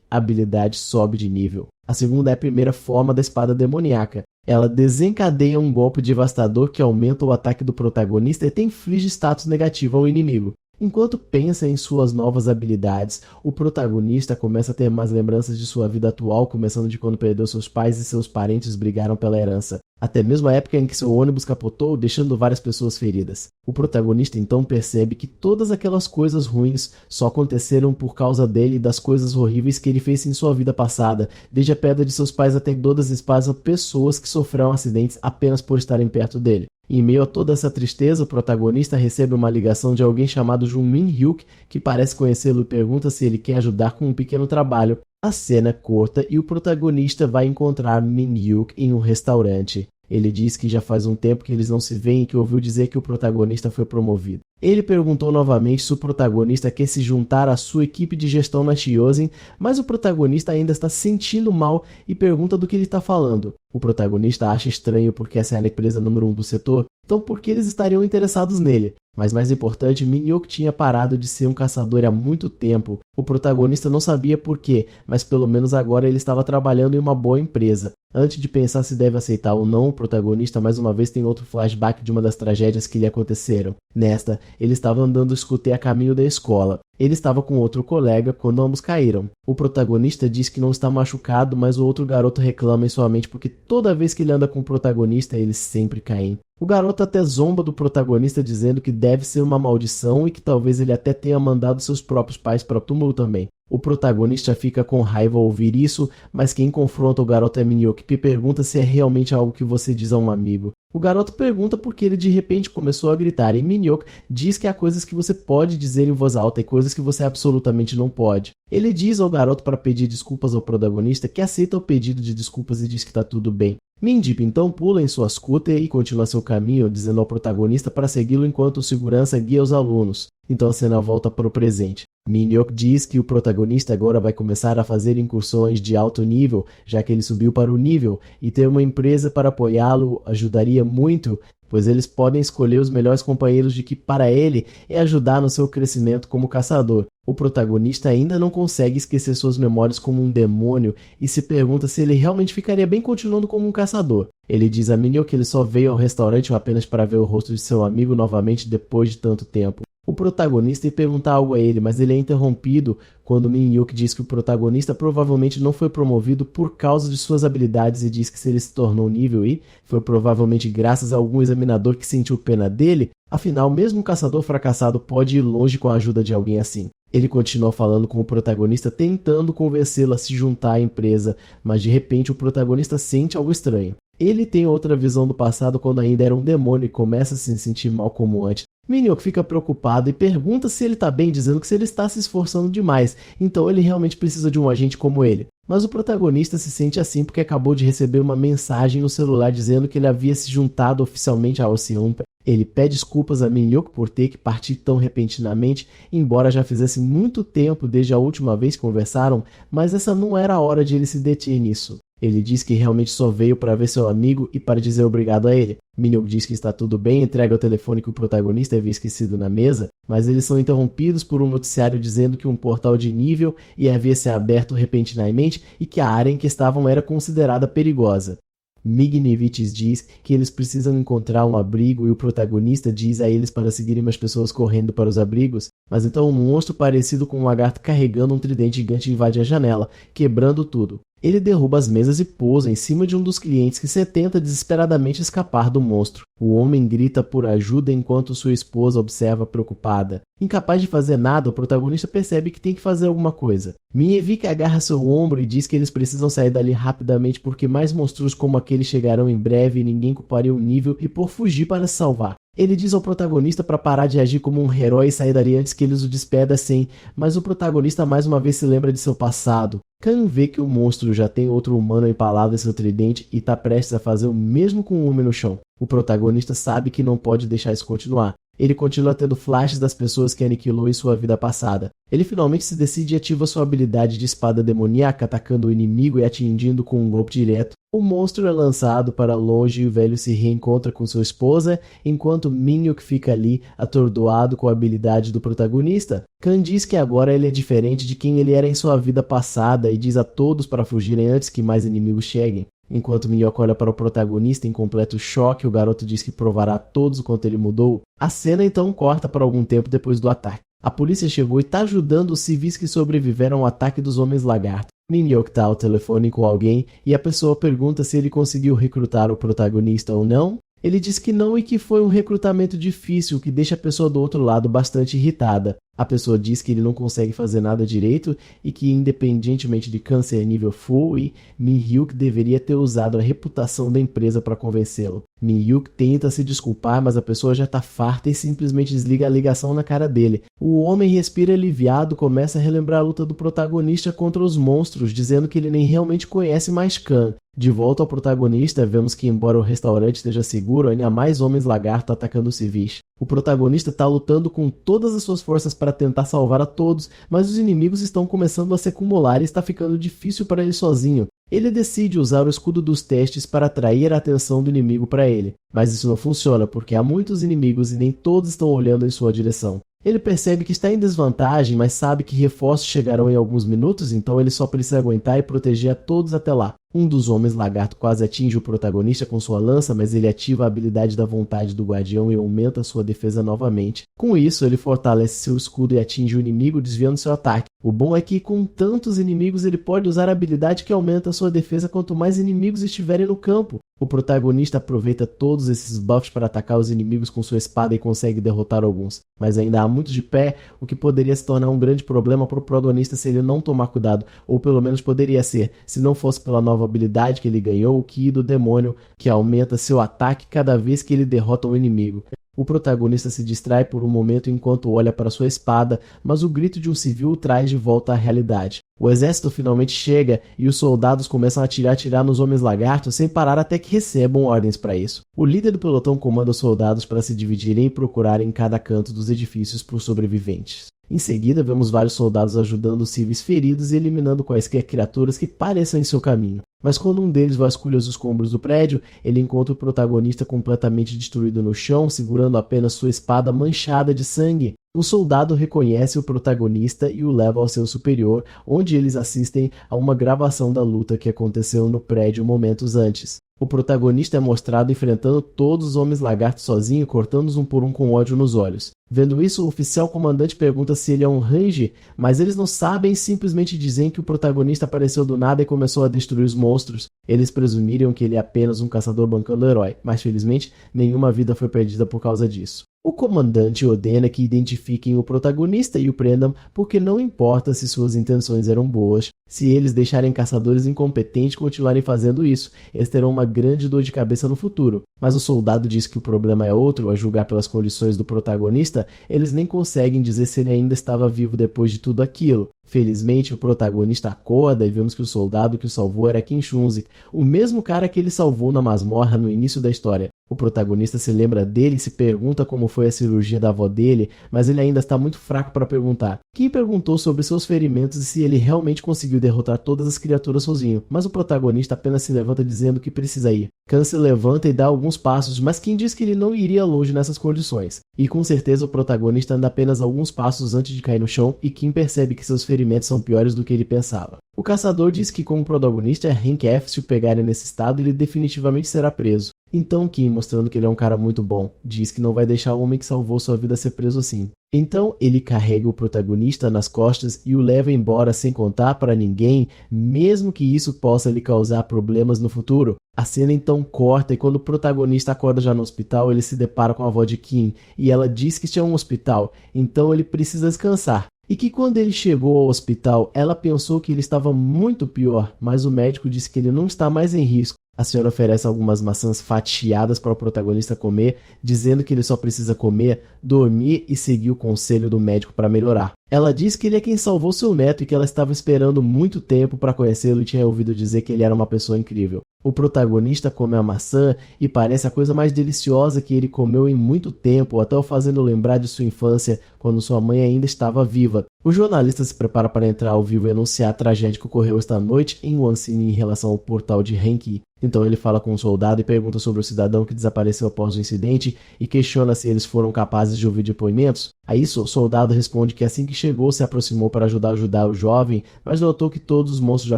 a habilidade sobe de nível. A segunda é a primeira forma da espada demoníaca. Ela desencadeia um golpe devastador que aumenta o ataque do protagonista e inflige status negativo ao inimigo. Enquanto pensa em suas novas habilidades, o protagonista começa a ter mais lembranças de sua vida atual, começando de quando perdeu seus pais e seus parentes brigaram pela herança, até mesmo a época em que seu ônibus capotou, deixando várias pessoas feridas. O protagonista então percebe que todas aquelas coisas ruins só aconteceram por causa dele e das coisas horríveis que ele fez em sua vida passada, desde a perda de seus pais até todas as pessoas que sofreram acidentes apenas por estarem perto dele. Em meio a toda essa tristeza, o protagonista recebe uma ligação de alguém chamado Jun Min-hyuk, que parece conhecê-lo e pergunta se ele quer ajudar com um pequeno trabalho. A cena corta e o protagonista vai encontrar Min-hyuk em um restaurante. Ele diz que já faz um tempo que eles não se veem e que ouviu dizer que o protagonista foi promovido. Ele perguntou novamente se o protagonista quer se juntar à sua equipe de gestão na Chiosen, mas o protagonista ainda está se sentindo mal e pergunta do que ele está falando. O protagonista acha estranho porque essa é a empresa número 1 do setor, então por que eles estariam interessados nele? Mas mais importante, Min-hyuk tinha parado de ser um caçador há muito tempo. O protagonista não sabia por quê, mas pelo menos agora ele estava trabalhando em uma boa empresa. Antes de pensar se deve aceitar ou não, o protagonista mais uma vez tem outro flashback de uma das tragédias que lhe aconteceram. Nesta, ele estava andando scooter a caminho da escola. Ele estava com outro colega quando ambos caíram. O protagonista diz que não está machucado, mas o outro garoto reclama em sua mente porque toda vez que ele anda com o protagonista, eles sempre caem. O garoto até zomba do protagonista dizendo que deve ser uma maldição e que talvez ele até tenha mandado seus próprios pais para o túmulo também. O protagonista fica com raiva ao ouvir isso, mas quem confronta o garoto é Min-hyuk, que pergunta se é realmente algo que você diz a um amigo. O garoto pergunta porque ele de repente começou a gritar e Min-hyuk diz que há coisas que você pode dizer em voz alta e coisas que você absolutamente não pode. Ele diz ao garoto para pedir desculpas ao protagonista, que aceita o pedido de desculpas e diz que está tudo bem. Min-dip então pula em sua scooter e continua seu caminho, dizendo ao protagonista para segui-lo enquanto o segurança guia os alunos. Então a cena volta para o presente. Min-hyuk diz que o protagonista agora vai começar a fazer incursões de alto nível, já que ele subiu para o nível, e ter uma empresa para apoiá-lo ajudaria muito, pois eles podem escolher os melhores companheiros de que para ele é ajudar no seu crescimento como caçador. O protagonista ainda não consegue esquecer suas memórias como um demônio e se pergunta se ele realmente ficaria bem continuando como um caçador. Ele diz a Min-hyuk que ele só veio ao restaurante apenas para ver o rosto de seu amigo novamente depois de tanto tempo. O protagonista ia perguntar algo a ele, mas ele é interrompido quando Min-hyuk diz que o protagonista provavelmente não foi promovido por causa de suas habilidades e diz que se ele se tornou nível I, foi provavelmente graças a algum examinador que sentiu pena dele. Afinal, mesmo um caçador fracassado pode ir longe com a ajuda de alguém assim. Ele continua falando com o protagonista, tentando convencê-lo a se juntar à empresa, mas de repente o protagonista sente algo estranho. Ele tem outra visão do passado quando ainda era um demônio e começa a se sentir mal como antes. Min-hyuk fica preocupado e pergunta se ele está bem, dizendo que se ele está se esforçando demais, então ele realmente precisa de um agente como ele. Mas o protagonista se sente assim porque acabou de receber uma mensagem no celular dizendo que ele havia se juntado oficialmente à Ocean. Ele pede desculpas a Min-hyuk por ter que partir tão repentinamente, embora já fizesse muito tempo desde a última vez que conversaram, mas essa não era a hora de ele se deter nisso. Ele diz que realmente só veio para ver seu amigo e para dizer obrigado a ele. Minion diz que está tudo bem, entrega o telefone que o protagonista havia esquecido na mesa, mas eles são interrompidos por um noticiário dizendo que um portal de nível havia se aberto repentinamente e que a área em que estavam era considerada perigosa. Mignevich diz que eles precisam encontrar um abrigo e o protagonista diz a eles para seguirem as pessoas correndo para os abrigos, mas então um monstro parecido com um lagarto carregando um tridente gigante invade a janela, quebrando tudo. Ele derruba as mesas e pousa em cima de um dos clientes que se tenta desesperadamente escapar do monstro. O homem grita por ajuda enquanto sua esposa observa preocupada. Incapaz de fazer nada, o protagonista percebe que tem que fazer alguma coisa. Mievik agarra seu ombro e diz que eles precisam sair dali rapidamente porque mais monstros como aquele chegarão em breve e ninguém culparia o nível e por fugir para se salvar. Ele diz ao protagonista para parar de agir como um herói e sair dali antes que eles o despedacem, mas o protagonista mais uma vez se lembra de seu passado. Khan vê que o monstro já tem outro humano empalado em seu tridente e está prestes a fazer o mesmo com o homem no chão. O protagonista sabe que não pode deixar isso continuar. Ele continua tendo flashes das pessoas que aniquilou em sua vida passada. Ele finalmente se decide e ativa sua habilidade de espada demoníaca, atacando o inimigo e atingindo com um golpe direto. O monstro é lançado para longe e o velho se reencontra com sua esposa, enquanto Minhyuk fica ali, atordoado com a habilidade do protagonista. Khan diz que agora ele é diferente de quem ele era em sua vida passada e diz a todos para fugirem antes que mais inimigos cheguem. Enquanto Minhyuk olha para o protagonista em completo choque, o garoto diz que provará a todos o quanto ele mudou. A cena então corta para algum tempo depois do ataque. A polícia chegou e está ajudando os civis que sobreviveram ao ataque dos homens lagarto. Minhyuk está ao telefone com alguém e a pessoa pergunta se ele conseguiu recrutar o protagonista ou não. Ele diz que não e que foi um recrutamento difícil, o que deixa a pessoa do outro lado bastante irritada. A pessoa diz que ele não consegue fazer nada direito e que, independentemente de câncer nível full, Minhyuk deveria ter usado a reputação da empresa para convencê-lo. Minhyuk tenta se desculpar, mas a pessoa já está farta e simplesmente desliga a ligação na cara dele. O homem respira aliviado, começa a relembrar a luta do protagonista contra os monstros, dizendo que ele nem realmente conhece mais Khan. De volta ao protagonista, vemos que, embora o restaurante esteja seguro, ainda há mais homens lagarto atacando os civis. O protagonista está lutando com todas as suas forças para tentar salvar a todos, mas os inimigos estão começando a se acumular e está ficando difícil para ele sozinho. Ele decide usar o escudo dos testes para atrair a atenção do inimigo para ele, mas isso não funciona porque há muitos inimigos e nem todos estão olhando em sua direção. Ele percebe que está em desvantagem, mas sabe que reforços chegarão em alguns minutos, então ele só precisa aguentar e proteger a todos até lá. Um dos homens lagarto quase atinge o protagonista com sua lança, mas ele ativa a habilidade da vontade do guardião e aumenta sua defesa novamente. Com isso, ele fortalece seu escudo e atinge o inimigo, desviando seu ataque. O bom é que, com tantos inimigos, ele pode usar a habilidade que aumenta sua defesa quanto mais inimigos estiverem no campo. O protagonista aproveita todos esses buffs para atacar os inimigos com sua espada e consegue derrotar alguns. Mas ainda há muitos de pé, o que poderia se tornar um grande problema para o protagonista se ele não tomar cuidado, ou pelo menos poderia ser, se não fosse pela nova habilidade que ele ganhou, o Ki do demônio, que aumenta seu ataque cada vez que ele derrota um inimigo. O protagonista se distrai por um momento enquanto olha para sua espada, mas o grito de um civil o traz de volta à realidade. O exército finalmente chega e os soldados começam a atirar nos homens lagartos sem parar até que recebam ordens para isso. O líder do pelotão comanda os soldados para se dividirem e procurarem cada canto dos edifícios por sobreviventes. Em seguida, vemos vários soldados ajudando os civis feridos e eliminando quaisquer criaturas que pareçam em seu caminho. Mas quando um deles vasculha os escombros do prédio, ele encontra o protagonista completamente destruído no chão, segurando apenas sua espada manchada de sangue. O soldado reconhece o protagonista e o leva ao seu superior, onde eles assistem a uma gravação da luta que aconteceu no prédio momentos antes. O protagonista é mostrado enfrentando todos os homens lagartos sozinho, cortando-os um por um com ódio nos olhos. Vendo isso, o oficial comandante pergunta se ele é um Ranger, mas eles não sabem e simplesmente dizem que o protagonista apareceu do nada e começou a destruir os monstros. Eles presumiriam que ele é apenas um caçador bancando herói, mas felizmente nenhuma vida foi perdida por causa disso. O comandante ordena que identifiquem o protagonista e o prendam porque não importa se suas intenções eram boas. Se eles deixarem caçadores incompetentes continuarem fazendo isso, eles terão uma grande dor de cabeça no futuro. Mas o soldado diz que o problema é outro, a julgar pelas condições do protagonista, eles nem conseguem dizer se ele ainda estava vivo depois de tudo aquilo. Felizmente, o protagonista acorda e vemos que o soldado que o salvou era Kim Shunzi, o mesmo cara que ele salvou na masmorra no início da história. O protagonista se lembra dele e se pergunta como foi a cirurgia da avó dele, mas ele ainda está muito fraco para perguntar. Kim perguntou sobre seus ferimentos e se ele realmente conseguiu derrotar todas as criaturas sozinho, mas o protagonista apenas se levanta dizendo que precisa ir. Khan se levanta e dá alguns passos, mas Kim diz que ele não iria longe nessas condições. E com certeza o protagonista anda apenas alguns passos antes de cair no chão e Kim percebe que seus ferimentos são piores do que ele pensava. O caçador diz que como protagonista Hank F, se o pegarem nesse estado, ele definitivamente será preso. Então Kim, mostrando que ele é um cara muito bom, diz que não vai deixar o homem que salvou sua vida ser preso assim. Então ele carrega o protagonista nas costas e o leva embora sem contar para ninguém, mesmo que isso possa lhe causar problemas no futuro. A cena então corta e quando o protagonista acorda já no hospital, ele se depara com a avó de Kim e ela diz que tinha um hospital, então ele precisa descansar. E que quando ele chegou ao hospital, ela pensou que ele estava muito pior, mas o médico disse que ele não está mais em risco. A senhora oferece algumas maçãs fatiadas para o protagonista comer, dizendo que ele só precisa comer, dormir e seguir o conselho do médico para melhorar. Ela diz que ele é quem salvou seu neto e que ela estava esperando muito tempo para conhecê-lo e tinha ouvido dizer que ele era uma pessoa incrível. O protagonista come a maçã e parece a coisa mais deliciosa que ele comeu em muito tempo, até o fazendo lembrar de sua infância, quando sua mãe ainda estava viva. O jornalista se prepara para entrar ao vivo e anunciar a tragédia que ocorreu esta noite em One Scene em relação ao portal de Hank. Então ele fala com um soldado e pergunta sobre o cidadão que desapareceu após o incidente e questiona se eles foram capazes de ouvir depoimentos. A isso, o soldado responde que assim que chegou se aproximou para ajudar o jovem, mas notou que todos os monstros já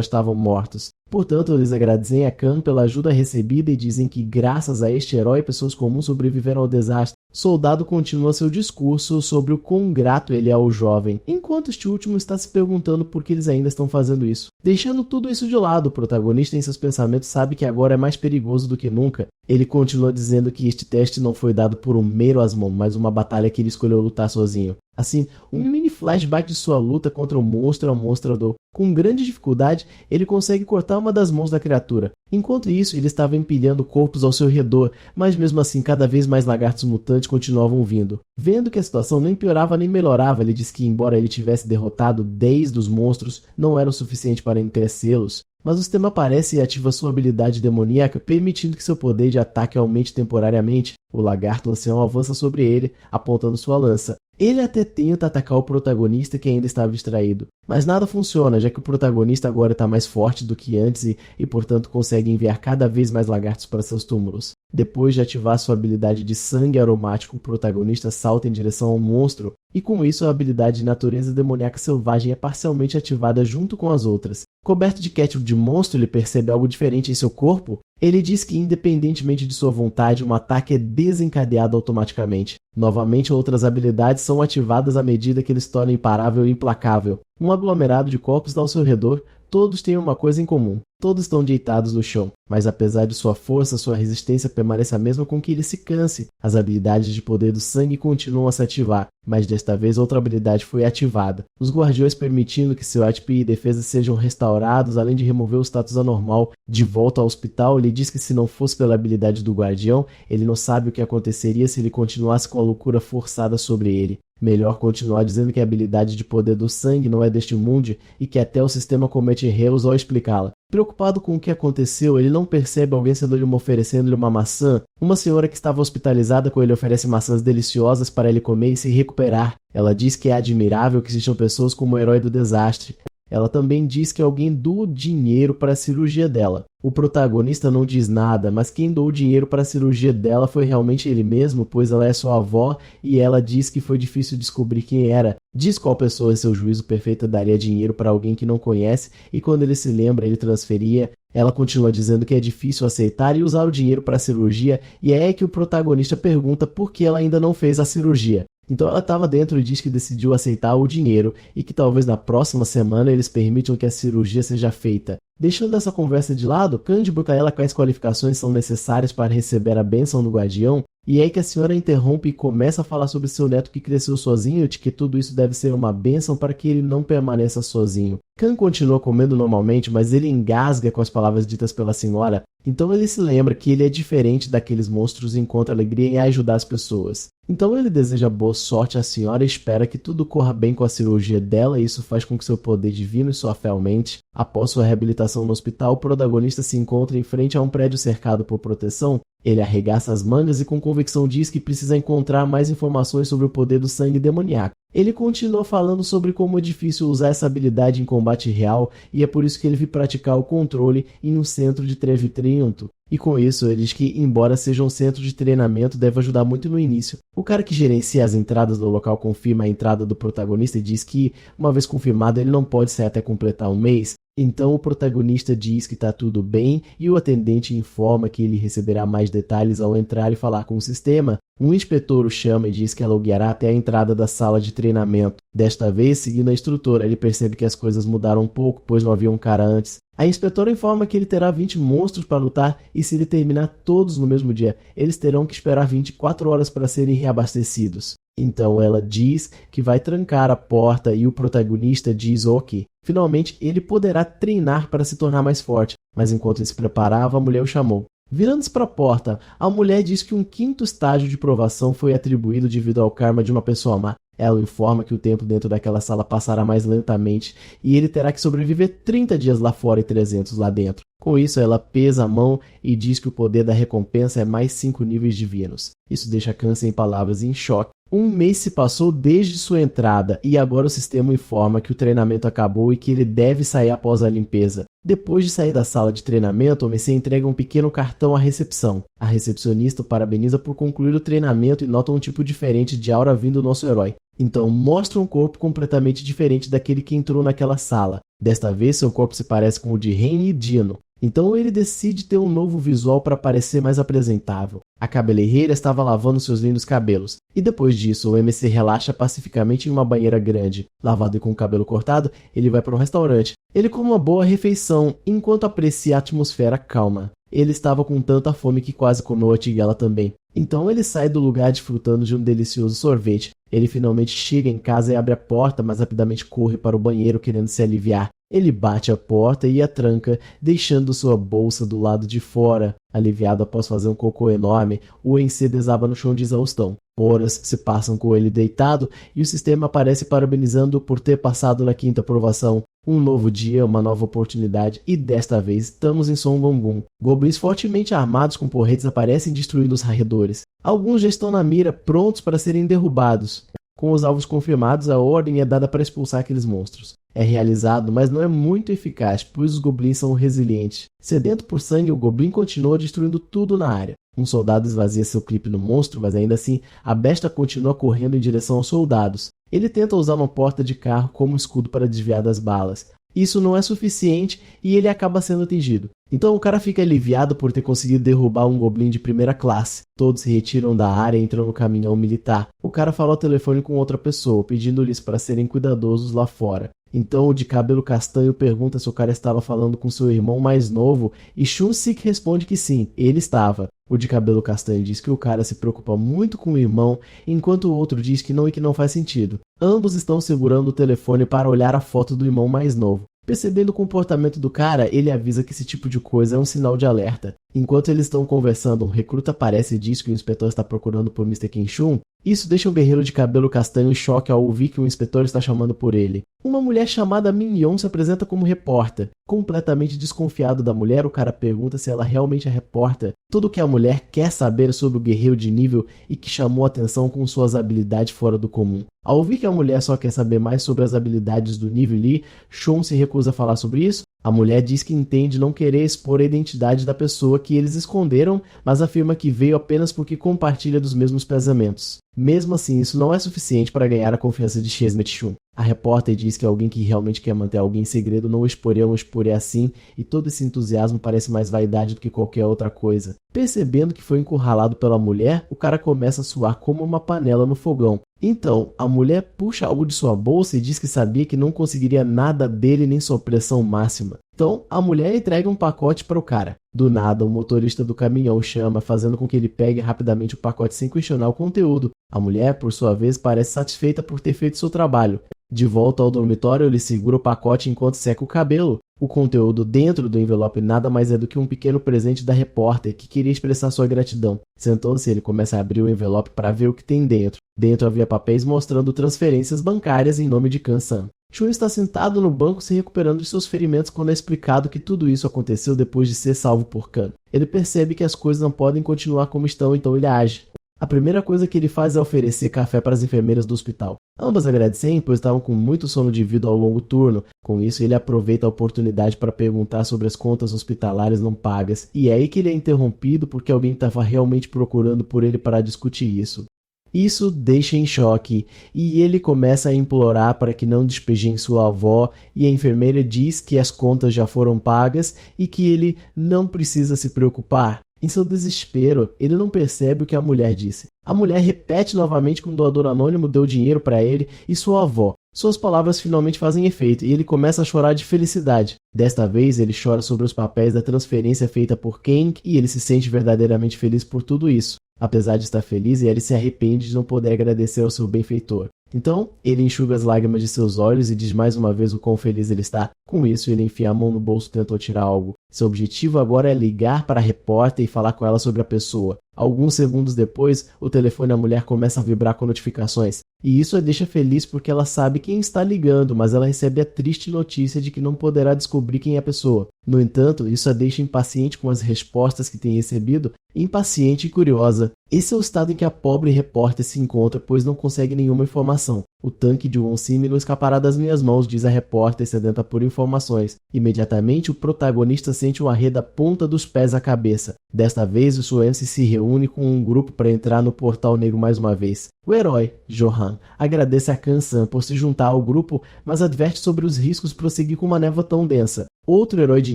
estavam mortos. Portanto, eles agradecem a Khan pela ajuda recebida e dizem que graças a este herói pessoas comuns sobreviveram ao desastre. O soldado continua seu discurso sobre o quão grato ele é ao jovem, enquanto este último está se perguntando por que eles ainda estão fazendo isso. Deixando tudo isso de lado, o protagonista em seus pensamentos sabe que agora é mais perigoso do que nunca. Ele continua dizendo que este teste não foi dado por um mero asmão, mas uma batalha que ele escolheu lutar sozinho. Assim, um mini flashback de sua luta contra o monstro ao monstrador. Com grande dificuldade, ele consegue cortar uma das mãos da criatura. Enquanto isso, ele estava empilhando corpos ao seu redor, mas mesmo assim cada vez mais lagartos mutantes continuavam vindo. Vendo que a situação nem piorava nem melhorava, ele diz que embora ele tivesse derrotado 10 dos monstros, não era o suficiente para entrecê-los. Mas o sistema aparece e ativa sua habilidade demoníaca, permitindo que seu poder de ataque aumente temporariamente. O lagarto ancião avança sobre ele, apontando sua lança. Ele até tenta atacar o protagonista que ainda estava distraído, mas nada funciona, já que o protagonista agora está mais forte do que antes e portanto consegue enviar cada vez mais lagartos para seus túmulos. Depois de ativar sua habilidade de sangue aromático, o protagonista salta em direção ao monstro, e com isso a habilidade de natureza demoníaca selvagem é parcialmente ativada junto com as outras. Coberto de ketchup de monstro, ele percebe algo diferente em seu corpo. Ele diz que, independentemente de sua vontade, um ataque é desencadeado automaticamente. Novamente, outras habilidades são ativadas à medida que ele se torna imparável e implacável. Um aglomerado de corpos está ao seu redor, todos têm uma coisa em comum. Todos estão deitados no chão, mas apesar de sua força, sua resistência permanece a mesma com que ele se canse. As habilidades de poder do sangue continuam a se ativar, mas desta vez outra habilidade foi ativada. Os guardiões permitindo que seu HP e defesa sejam restaurados, além de remover o status anormal. De volta ao hospital, ele diz que se não fosse pela habilidade do guardião, ele não sabe o que aconteceria se ele continuasse com a loucura forçada sobre ele. Melhor continuar dizendo que a habilidade de poder do sangue não é deste mundo e que até o sistema comete erros ao explicá-la. Preocupado com o que aconteceu, ele não percebe alguém oferecendo-lhe uma maçã. Uma senhora que estava hospitalizada com ele oferece maçãs deliciosas para ele comer e se recuperar. Ela diz que é admirável que existam pessoas como o herói do desastre. Ela também diz que alguém doou dinheiro para a cirurgia dela. O protagonista não diz nada, mas quem doou dinheiro para a cirurgia dela foi realmente ele mesmo, pois ela é sua avó e ela diz que foi difícil descobrir quem era. Diz qual pessoa em seu juízo perfeito daria dinheiro para alguém que não conhece e quando ele se lembra, ele transferia. Ela continua dizendo que é difícil aceitar e usar o dinheiro para a cirurgia e é aí que o protagonista pergunta por que ela ainda não fez a cirurgia. Então ela estava dentro e diz que decidiu aceitar o dinheiro e que talvez na próxima semana eles permitam que a cirurgia seja feita. Deixando essa conversa de lado, Khan busca ela quais qualificações são necessárias para receber a bênção do guardião, e é aí que a senhora interrompe e começa a falar sobre seu neto que cresceu sozinho e de que tudo isso deve ser uma bênção para que ele não permaneça sozinho. Khan continua comendo normalmente, mas ele engasga com as palavras ditas pela senhora, então ele se lembra que ele é diferente daqueles monstros e encontra alegria em ajudar as pessoas. Então ele deseja boa sorte à senhora e espera que tudo corra bem com a cirurgia dela e isso faz com que seu poder divino e sua fé aumente. Após sua reabilitação no hospital, o protagonista se encontra em frente a um prédio cercado por proteção Ele arregaça as mangas e com convicção diz que precisa encontrar mais informações sobre o poder do sangue demoníaco. Ele continua falando sobre como é difícil usar essa habilidade em combate real e é por isso que ele veio praticar o controle em um centro de treinamento. E com isso, ele diz que, embora seja um centro de treinamento, deve ajudar muito no início. O cara que gerencia as entradas do local confirma a entrada do protagonista e diz que, uma vez confirmado, ele não pode sair até completar um mês. Então o protagonista diz que está tudo bem e o atendente informa que ele receberá mais detalhes ao entrar e falar com o sistema. Um inspetor o chama e diz que ela o guiará até a entrada da sala de treinamento. Desta vez, seguindo a instrutora, ele percebe que as coisas mudaram um pouco, pois não havia um cara antes. A inspetora informa que ele terá 20 monstros para lutar e se ele terminar todos no mesmo dia, eles terão que esperar 24 horas para serem reabastecidos. Então ela diz que vai trancar a porta e o protagonista diz ok. Finalmente ele poderá treinar para se tornar mais forte, mas enquanto ele se preparava, a mulher o chamou. Virando-se para a porta, a mulher diz que um 5º estágio de provação foi atribuído devido ao karma de uma pessoa má. Ela informa que o tempo dentro daquela sala passará mais lentamente e ele terá que sobreviver 30 dias lá fora e 300 lá dentro. Com isso, ela pesa a mão e diz que o poder da recompensa é mais 5 níveis divinos. Isso deixa Khan sem palavras e em choque. Um mês se passou desde sua entrada e agora o sistema informa que o treinamento acabou e que ele deve sair após a limpeza. Depois de sair da sala de treinamento, o MC entrega um pequeno cartão à recepção. A recepcionista o parabeniza por concluir o treinamento e nota um tipo diferente de aura vindo do nosso herói. Então mostra um corpo completamente diferente daquele que entrou naquela sala. Desta vez seu corpo se parece com o de Rainy e Dino. Então ele decide ter um novo visual para parecer mais apresentável. A cabeleireira estava lavando seus lindos cabelos. E depois disso, o MC relaxa pacificamente em uma banheira grande. Lavado e com o cabelo cortado, ele vai para um restaurante. Ele come uma boa refeição, enquanto aprecia a atmosfera calma. Ele estava com tanta fome que quase comeu a tigela também. Então ele sai do lugar desfrutando de um delicioso sorvete. Ele finalmente chega em casa e abre a porta, mas rapidamente corre para o banheiro querendo se aliviar. Ele bate a porta e a tranca, deixando sua bolsa do lado de fora. Aliviado após fazer um cocô enorme, o MC desaba no chão de exaustão. Horas se passam com ele deitado e o sistema aparece parabenizando-o por ter passado na 5ª provação. Um novo dia, uma nova oportunidade e desta vez estamos em Som Bumbum. Goblins fortemente armados com porretes aparecem destruindo os arredores. Alguns já estão na mira, prontos para serem derrubados. Com os alvos confirmados, a ordem é dada para expulsar aqueles monstros. É realizado, mas não é muito eficaz, pois os goblins são resilientes. Sedento por sangue, o goblin continua destruindo tudo na área. Um soldado esvazia seu clipe no monstro, mas ainda assim, a besta continua correndo em direção aos soldados. Ele tenta usar uma porta de carro como escudo para desviar das balas. Isso não é suficiente e ele acaba sendo atingido. Então o cara fica aliviado por ter conseguido derrubar um goblin de primeira classe. Todos se retiram da área e entram no caminhão militar. O cara fala ao telefone com outra pessoa, pedindo-lhes para serem cuidadosos lá fora. Então o de cabelo castanho pergunta se o cara estava falando com seu irmão mais novo e Shun-Sik responde que sim, ele estava. O de cabelo castanho diz que o cara se preocupa muito com o irmão, enquanto o outro diz que não e que não faz sentido. Ambos estão segurando o telefone para olhar a foto do irmão mais novo. Percebendo o comportamento do cara, ele avisa que esse tipo de coisa é um sinal de alerta. Enquanto eles estão conversando, um recruta aparece e diz que o inspetor está procurando por Mr. Kenshun. Isso deixa o guerreiro de cabelo castanho em choque ao ouvir que o inspetor está chamando por ele. Uma mulher chamada Mignon se apresenta como repórter. Completamente desconfiado da mulher, o cara pergunta se ela realmente é repórter. Tudo que a mulher quer saber sobre o guerreiro de nível e que chamou a atenção com suas habilidades fora do comum. Ao ouvir que a mulher só quer saber mais sobre as habilidades do nível Lee, Shun se recusa a falar sobre isso. A mulher diz que entende não querer expor a identidade da pessoa que eles esconderam, mas afirma que veio apenas porque compartilha dos mesmos pensamentos. Mesmo assim, isso não é suficiente para ganhar a confiança de Chesmet Shun. A repórter diz que alguém que realmente quer manter alguém em segredo não o exporia assim, e todo esse entusiasmo parece mais vaidade do que qualquer outra coisa. Percebendo que foi encurralado pela mulher, o cara começa a suar como uma panela no fogão. Então, a mulher puxa algo de sua bolsa e diz que sabia que não conseguiria nada dele nem sua pressão máxima. Então, a mulher entrega um pacote para o cara. Do nada, o motorista do caminhão chama, fazendo com que ele pegue rapidamente o pacote sem questionar o conteúdo. A mulher, por sua vez, parece satisfeita por ter feito seu trabalho. De volta ao dormitório, ele segura o pacote enquanto seca o cabelo. O conteúdo dentro do envelope nada mais é do que um pequeno presente da repórter que queria expressar sua gratidão. Sentando-se, ele começa a abrir o envelope para ver o que tem dentro. Dentro havia papéis mostrando transferências bancárias em nome de Kansan. Shun está sentado no banco se recuperando de seus ferimentos quando é explicado que tudo isso aconteceu depois de ser salvo por Khan. Ele percebe que as coisas não podem continuar como estão, então ele age. A primeira coisa que ele faz é oferecer café para as enfermeiras do hospital. Ambas agradecem, pois estavam com muito sono devido ao longo turno. Com isso, ele aproveita a oportunidade para perguntar sobre as contas hospitalares não pagas. E é aí que ele é interrompido porque alguém estava realmente procurando por ele para discutir isso. Isso deixa em choque, e ele começa a implorar para que não despejem sua avó, e a enfermeira diz que as contas já foram pagas e que ele não precisa se preocupar. Em seu desespero, ele não percebe o que a mulher disse. A mulher repete novamente que um doador anônimo deu dinheiro para ele e sua avó. Suas palavras finalmente fazem efeito e ele começa a chorar de felicidade. Desta vez, ele chora sobre os papéis da transferência feita por Kang e ele se sente verdadeiramente feliz por tudo isso. Apesar de estar feliz, ele se arrepende de não poder agradecer ao seu benfeitor. Então, ele enxuga as lágrimas de seus olhos e diz mais uma vez o quão feliz ele está. Com isso, ele enfia a mão no bolso e tentou tirar algo. Seu objetivo agora é ligar para a repórter e falar com ela sobre a pessoa. Alguns segundos depois, o telefone da mulher começa a vibrar com notificações. E isso a deixa feliz porque ela sabe quem está ligando, mas ela recebe a triste notícia de que não poderá descobrir quem é a pessoa. No entanto, isso a deixa impaciente com as respostas que tem recebido, impaciente e curiosa. Esse é o estado em que a pobre repórter se encontra, pois não consegue nenhuma informação. O tanque de Wonsimi não escapará das minhas mãos, diz a repórter sedenta por informações. Imediatamente, o protagonista sente um arreio da ponta dos pés à cabeça. Desta vez, o Suense se reúne com um grupo para entrar no Portal Negro mais uma vez. O herói, Johan, agradece a Kansan por se juntar ao grupo, mas adverte sobre os riscos de prosseguir com uma névoa tão densa. Outro herói de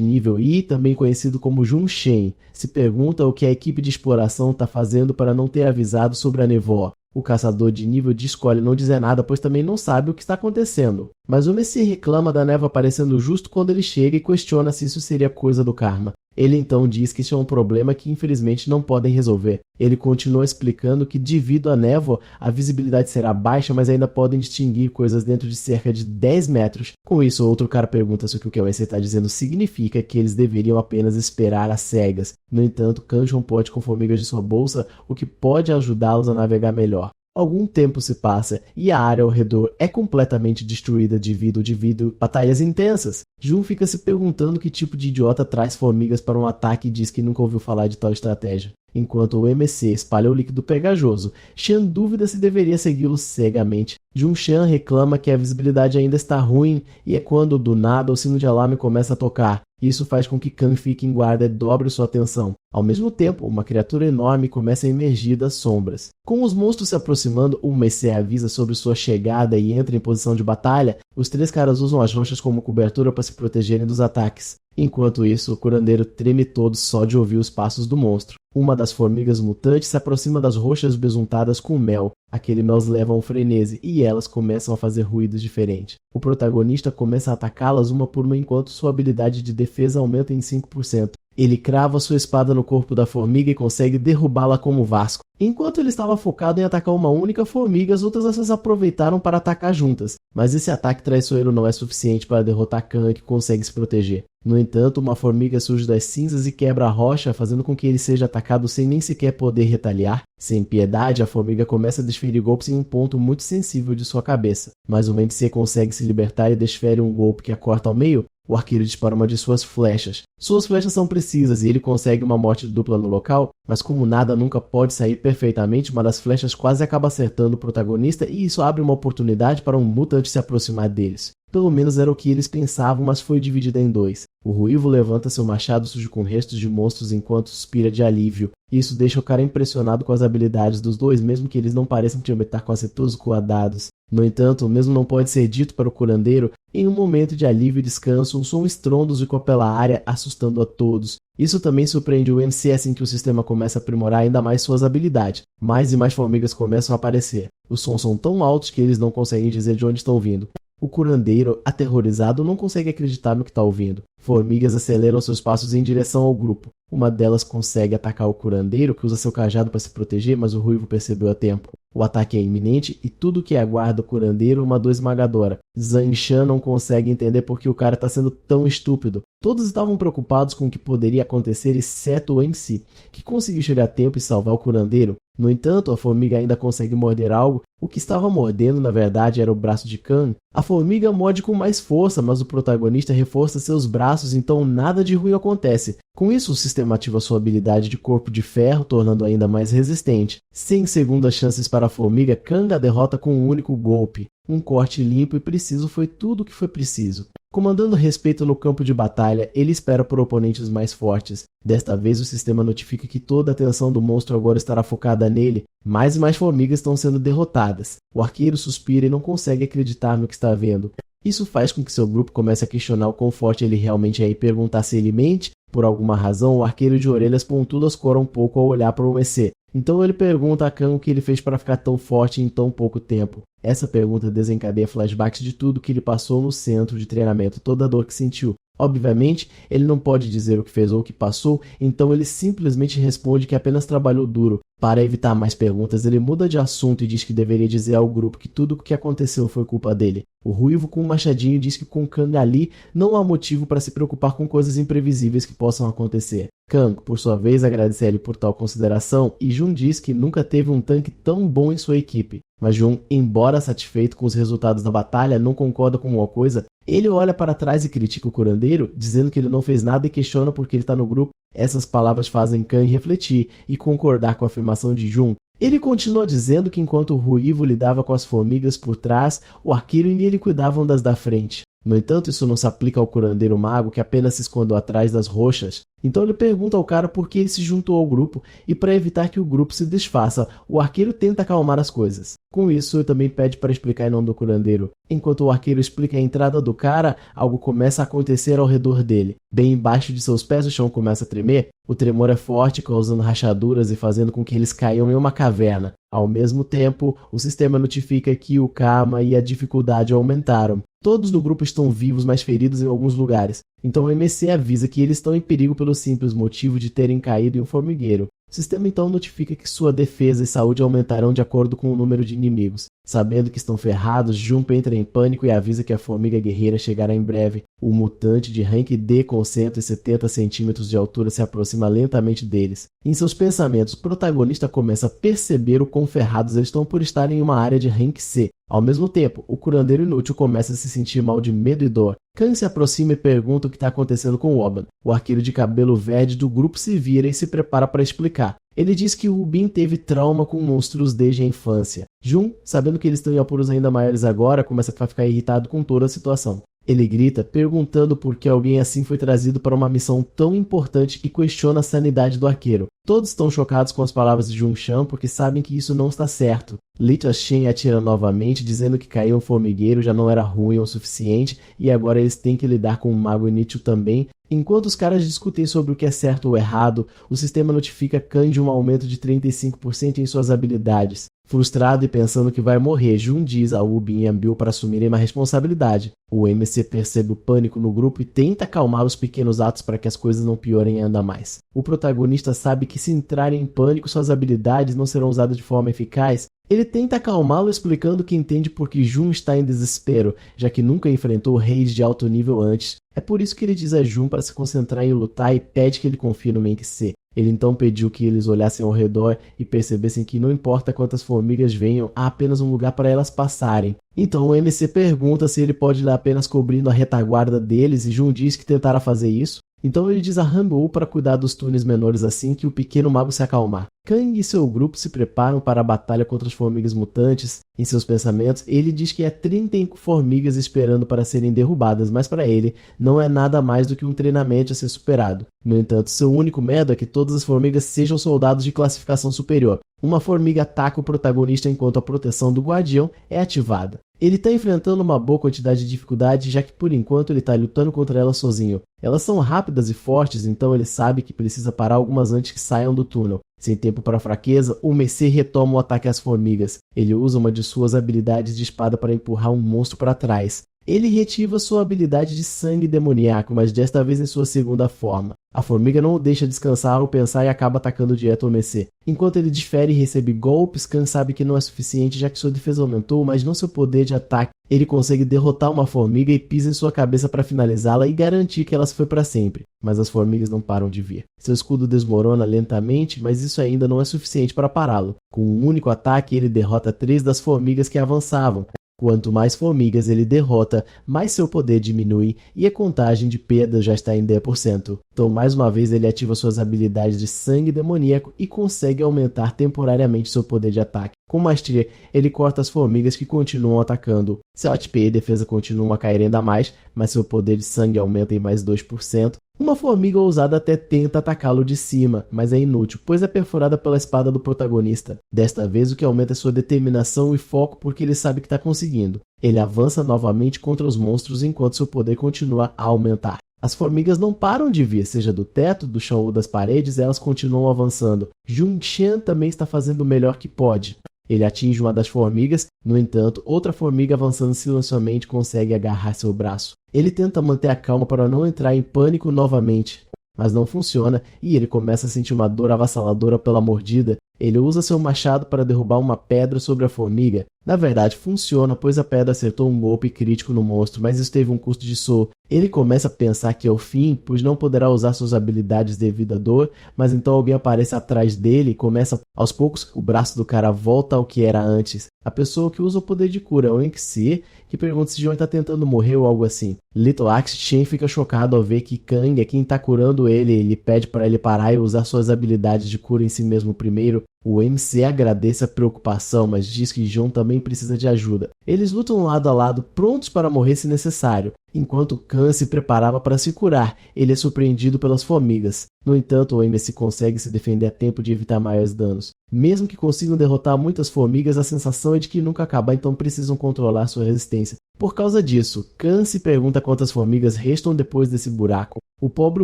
nível I, também conhecido como Jun Shen, se pergunta o que a equipe de exploração está fazendo para não ter avisado sobre a névoa. O caçador de nível D escolhe não dizer nada, pois também não sabe o que está acontecendo. Mas o Messi reclama da névoa aparecendo justo quando ele chega e questiona se isso seria coisa do karma. Ele então diz que isso é um problema que infelizmente não podem resolver. Ele continua explicando que devido à névoa, a visibilidade será baixa, mas ainda podem distinguir coisas dentro de cerca de 10 metros. Com isso, outro cara pergunta se o que o Messi está dizendo significa que eles deveriam apenas esperar às cegas. No entanto, canja um pote com formigas de sua bolsa, o que pode ajudá-los a navegar melhor. Algum tempo se passa e a área ao redor é completamente destruída devido a batalhas intensas. Jun fica se perguntando que tipo de idiota traz formigas para um ataque e diz que nunca ouviu falar de tal estratégia. Enquanto o MC espalha o líquido pegajoso, Shan duvida se deveria segui-lo cegamente. Jun-chan reclama que a visibilidade ainda está ruim e é quando, do nada, o sino de alarme começa a tocar. Isso faz com que Kang fique em guarda e dobre sua atenção. Ao mesmo tempo, uma criatura enorme começa a emergir das sombras. Com os monstros se aproximando, o Messi avisa sobre sua chegada e entra em posição de batalha. Os três caras usam as rochas como cobertura para se protegerem dos ataques. Enquanto isso, o curandeiro treme todo só de ouvir os passos do monstro. Uma das formigas mutantes se aproxima das rochas besuntadas com mel. Aquele mel os leva a um frenesi e elas começam a fazer ruídos diferentes. O protagonista começa a atacá-las uma por uma enquanto sua habilidade de defesa aumenta em 5%. Ele crava sua espada no corpo da formiga e consegue derrubá-la como Vasco. Enquanto ele estava focado em atacar uma única formiga, as outras as aproveitaram para atacar juntas. Mas esse ataque traiçoeiro não é suficiente para derrotar Kang, que consegue se proteger. No entanto, uma formiga surge das cinzas e quebra a rocha, fazendo com que ele seja atacado sem nem sequer poder retaliar. Sem piedade, a formiga começa a desferir golpes em um ponto muito sensível de sua cabeça. Mas o MC consegue se libertar e desfere um golpe que a corta ao meio. O arqueiro dispara uma de suas flechas. Suas flechas são precisas e ele consegue uma morte dupla no local, mas como nada nunca pode sair perfeitamente, uma das flechas quase acaba acertando o protagonista e isso abre uma oportunidade para um mutante se aproximar deles. Pelo menos era o que eles pensavam, mas foi dividida em dois. O ruivo levanta seu machado sujo com restos de monstros enquanto suspira de alívio. Isso deixa o cara impressionado com as habilidades dos dois, mesmo que eles não pareçam estar quase todos coadados. No entanto, o mesmo não pode ser dito para o curandeiro. Em um momento de alívio e descanso, um som estrondoso ficou pela área, assustando a todos. Isso também surpreende o MC assim que o sistema começa a aprimorar ainda mais suas habilidades. Mais e mais formigas começam a aparecer. Os sons são tão altos que eles não conseguem dizer de onde estão vindo. O curandeiro, aterrorizado, não consegue acreditar no que está ouvindo. Formigas aceleram seus passos em direção ao grupo. Uma delas consegue atacar o curandeiro, que usa seu cajado para se proteger, mas o ruivo percebeu a tempo. O ataque é iminente e tudo que aguarda o curandeiro é uma dor esmagadora. Zhang Shan não consegue entender por que o cara está sendo tão estúpido. Todos estavam preocupados com o que poderia acontecer, exceto o MC, que conseguiu chegar a tempo e salvar o curandeiro. No entanto, a formiga ainda consegue morder algo. O que estava mordendo, na verdade, era o braço de Kang. A formiga morde com mais força, mas o protagonista reforça seus braços, então nada de ruim acontece. Com isso, o sistema ativa sua habilidade de corpo de ferro, tornando-a ainda mais resistente. Sem segundas chances para a formiga, Kang a derrota com um único golpe. Um corte limpo e preciso foi tudo o que foi preciso. Comandando respeito no campo de batalha, ele espera por oponentes mais fortes. Desta vez, o sistema notifica que toda a atenção do monstro agora estará focada nele. Mais e mais formigas estão sendo derrotadas. O arqueiro suspira e não consegue acreditar no que está vendo. Isso faz com que seu grupo comece a questionar o quão forte ele realmente é e perguntar se ele mente. Por alguma razão, o arqueiro de orelhas pontudas cora um pouco ao olhar para o MC. Então ele pergunta a Kang o que ele fez para ficar tão forte em tão pouco tempo. Essa pergunta desencadeia flashbacks de tudo que ele passou no centro de treinamento, toda a dor que sentiu. Obviamente, ele não pode dizer o que fez ou o que passou, então ele simplesmente responde que apenas trabalhou duro. Para evitar mais perguntas, ele muda de assunto e diz que deveria dizer ao grupo que tudo o que aconteceu foi culpa dele. O ruivo com o machadinho diz que com Kang ali não há motivo para se preocupar com coisas imprevisíveis que possam acontecer. Kang, por sua vez, agradece a ele por tal consideração e Jun diz que nunca teve um tanque tão bom em sua equipe. Mas Jun, embora satisfeito com os resultados da batalha, não concorda com uma coisa. Ele olha para trás e critica o curandeiro, dizendo que ele não fez nada e questiona por que ele está no grupo. Essas palavras fazem Kang refletir e concordar com a afirmação de Jun. Ele continua dizendo que enquanto o ruivo lidava com as formigas por trás, o arqueiro e ele cuidavam das da frente. No entanto, isso não se aplica ao curandeiro mago que apenas se escondeu atrás das rochas. Então ele pergunta ao cara por que ele se juntou ao grupo e para evitar que o grupo se desfaça, o arqueiro tenta acalmar as coisas. Com isso, ele também pede para explicar em nome do curandeiro. Enquanto o arqueiro explica a entrada do cara, algo começa a acontecer ao redor dele. Bem embaixo de seus pés o chão começa a tremer. O tremor é forte, causando rachaduras e fazendo com que eles caiam em uma caverna. Ao mesmo tempo, o sistema notifica que o karma e a dificuldade aumentaram. Todos no grupo estão vivos, mas feridos em alguns lugares. Então o MC avisa que eles estão em perigo pelo simples motivo de terem caído em um formigueiro. O sistema então notifica que sua defesa e saúde aumentarão de acordo com o número de inimigos. Sabendo que estão ferrados, Junpei entra em pânico e avisa que a formiga guerreira chegará em breve. O mutante de rank D com 170 centímetros de altura se aproxima lentamente deles. Em seus pensamentos, o protagonista começa a perceber o quão ferrados eles estão por estar em uma área de rank C. Ao mesmo tempo, o curandeiro inútil começa a se sentir mal de medo e dor. Kang se aproxima e pergunta o que está acontecendo com Oban. O arqueiro de cabelo verde do grupo se vira e se prepara para explicar. Ele diz que o Bin teve trauma com monstros desde a infância. Jun, sabendo que eles estão em apuros ainda maiores agora, começa a ficar irritado com toda a situação. Ele grita, perguntando por que alguém assim foi trazido para uma missão tão importante e questiona a sanidade do arqueiro. Todos estão chocados com as palavras de Jun Chan porque sabem que isso não está certo. Lita Shen atira novamente, dizendo que cair um formigueiro já não era ruim o suficiente e agora eles têm que lidar com um mago inútil também. Enquanto os caras discutem sobre o que é certo ou errado, o sistema notifica Kang de um aumento de 35% em suas habilidades. Frustrado e pensando que vai morrer, Jun diz a Ubin e a Bill para assumirem uma responsabilidade. O MC percebe o pânico no grupo e tenta acalmar os pequenos atos para que as coisas não piorem ainda mais. O protagonista sabe que se entrar em pânico, suas habilidades não serão usadas de forma eficaz. Ele tenta acalmá-lo explicando que entende por que Jun está em desespero, já que nunca enfrentou reis de alto nível antes. É por isso que ele diz a Jun para se concentrar em lutar e pede que ele confie no Mank C. Ele então pediu que eles olhassem ao redor e percebessem que não importa quantas formigas venham, há apenas um lugar para elas passarem. Então o MC pergunta se ele pode ir lá apenas cobrindo a retaguarda deles e Jun diz que tentará fazer isso. Então ele diz a Rambo para cuidar dos túneis menores assim que o pequeno mago se acalmar. Kang e seu grupo se preparam para a batalha contra as formigas mutantes. Em seus pensamentos, ele diz que há 30 formigas esperando para serem derrubadas, mas para ele não é nada mais do que um treinamento a ser superado. No entanto, seu único medo é que todas as formigas sejam soldados de classificação superior. Uma formiga ataca o protagonista enquanto a proteção do guardião é ativada. Ele está enfrentando uma boa quantidade de dificuldade, já que por enquanto ele está lutando contra elas sozinho. Elas são rápidas e fortes, então ele sabe que precisa parar algumas antes que saiam do túnel. Sem tempo para fraqueza, o MC retoma o ataque às formigas. Ele usa uma de suas habilidades de espada para empurrar um monstro para trás. Ele reativa sua habilidade de sangue demoníaco, mas desta vez em sua segunda forma. A formiga não o deixa descansar ou pensar e acaba atacando direto ao Mercê. Enquanto ele difere e recebe golpes, Khan sabe que não é suficiente já que sua defesa aumentou, mas não seu poder de ataque. Ele consegue derrotar uma formiga e pisa em sua cabeça para finalizá-la e garantir que ela se foi para sempre. Mas as formigas não param de vir. Seu escudo desmorona lentamente, mas isso ainda não é suficiente para pará-lo. Com um único ataque, ele derrota 3 das formigas que avançavam. Quanto mais formigas ele derrota, mais seu poder diminui e a contagem de perda já está em 10%. Então, mais uma vez, ele ativa suas habilidades de sangue demoníaco e consegue aumentar temporariamente seu poder de ataque. Com maestria, ele corta as formigas que continuam atacando. Seu HP e defesa continuam a cair ainda mais, mas seu poder de sangue aumenta em mais 2%. Uma formiga ousada até tenta atacá-lo de cima, mas é inútil, pois é perfurada pela espada do protagonista. Desta vez, o que aumenta é sua determinação e foco porque ele sabe que está conseguindo. Ele avança novamente contra os monstros enquanto seu poder continua a aumentar. As formigas não param de vir, seja do teto, do chão ou das paredes, elas continuam avançando. Jun Chen também está fazendo o melhor que pode. Ele atinge uma das formigas, no entanto, outra formiga avançando silenciosamente consegue agarrar seu braço. Ele tenta manter a calma para não entrar em pânico novamente, mas não funciona e ele começa a sentir uma dor avassaladora pela mordida. Ele usa seu machado para derrubar uma pedra sobre a formiga. Na verdade, funciona, pois a pedra acertou um golpe crítico no monstro, mas isso teve um custo de soul. Ele começa a pensar que é o fim, pois não poderá usar suas habilidades devido à dor, mas então alguém aparece atrás dele e começa, aos poucos, o braço do cara volta ao que era antes. A pessoa que usa o poder de cura é o Enxi, que pergunta se John está tentando morrer ou algo assim. Little Axe Chen fica chocado ao ver que Kang é quem está curando ele. Ele pede para ele parar e usar suas habilidades de cura em si mesmo primeiro. O MC agradece a preocupação, mas diz que John também precisa de ajuda. Eles lutam lado a lado, prontos para morrer se necessário. Enquanto Khan se preparava para se curar, ele é surpreendido pelas formigas. No entanto, o MC consegue se defender a tempo de evitar maiores danos. Mesmo que consigam derrotar muitas formigas, a sensação é de que nunca acaba, então precisam controlar sua resistência. Por causa disso, Khan se pergunta quantas formigas restam depois desse buraco. O pobre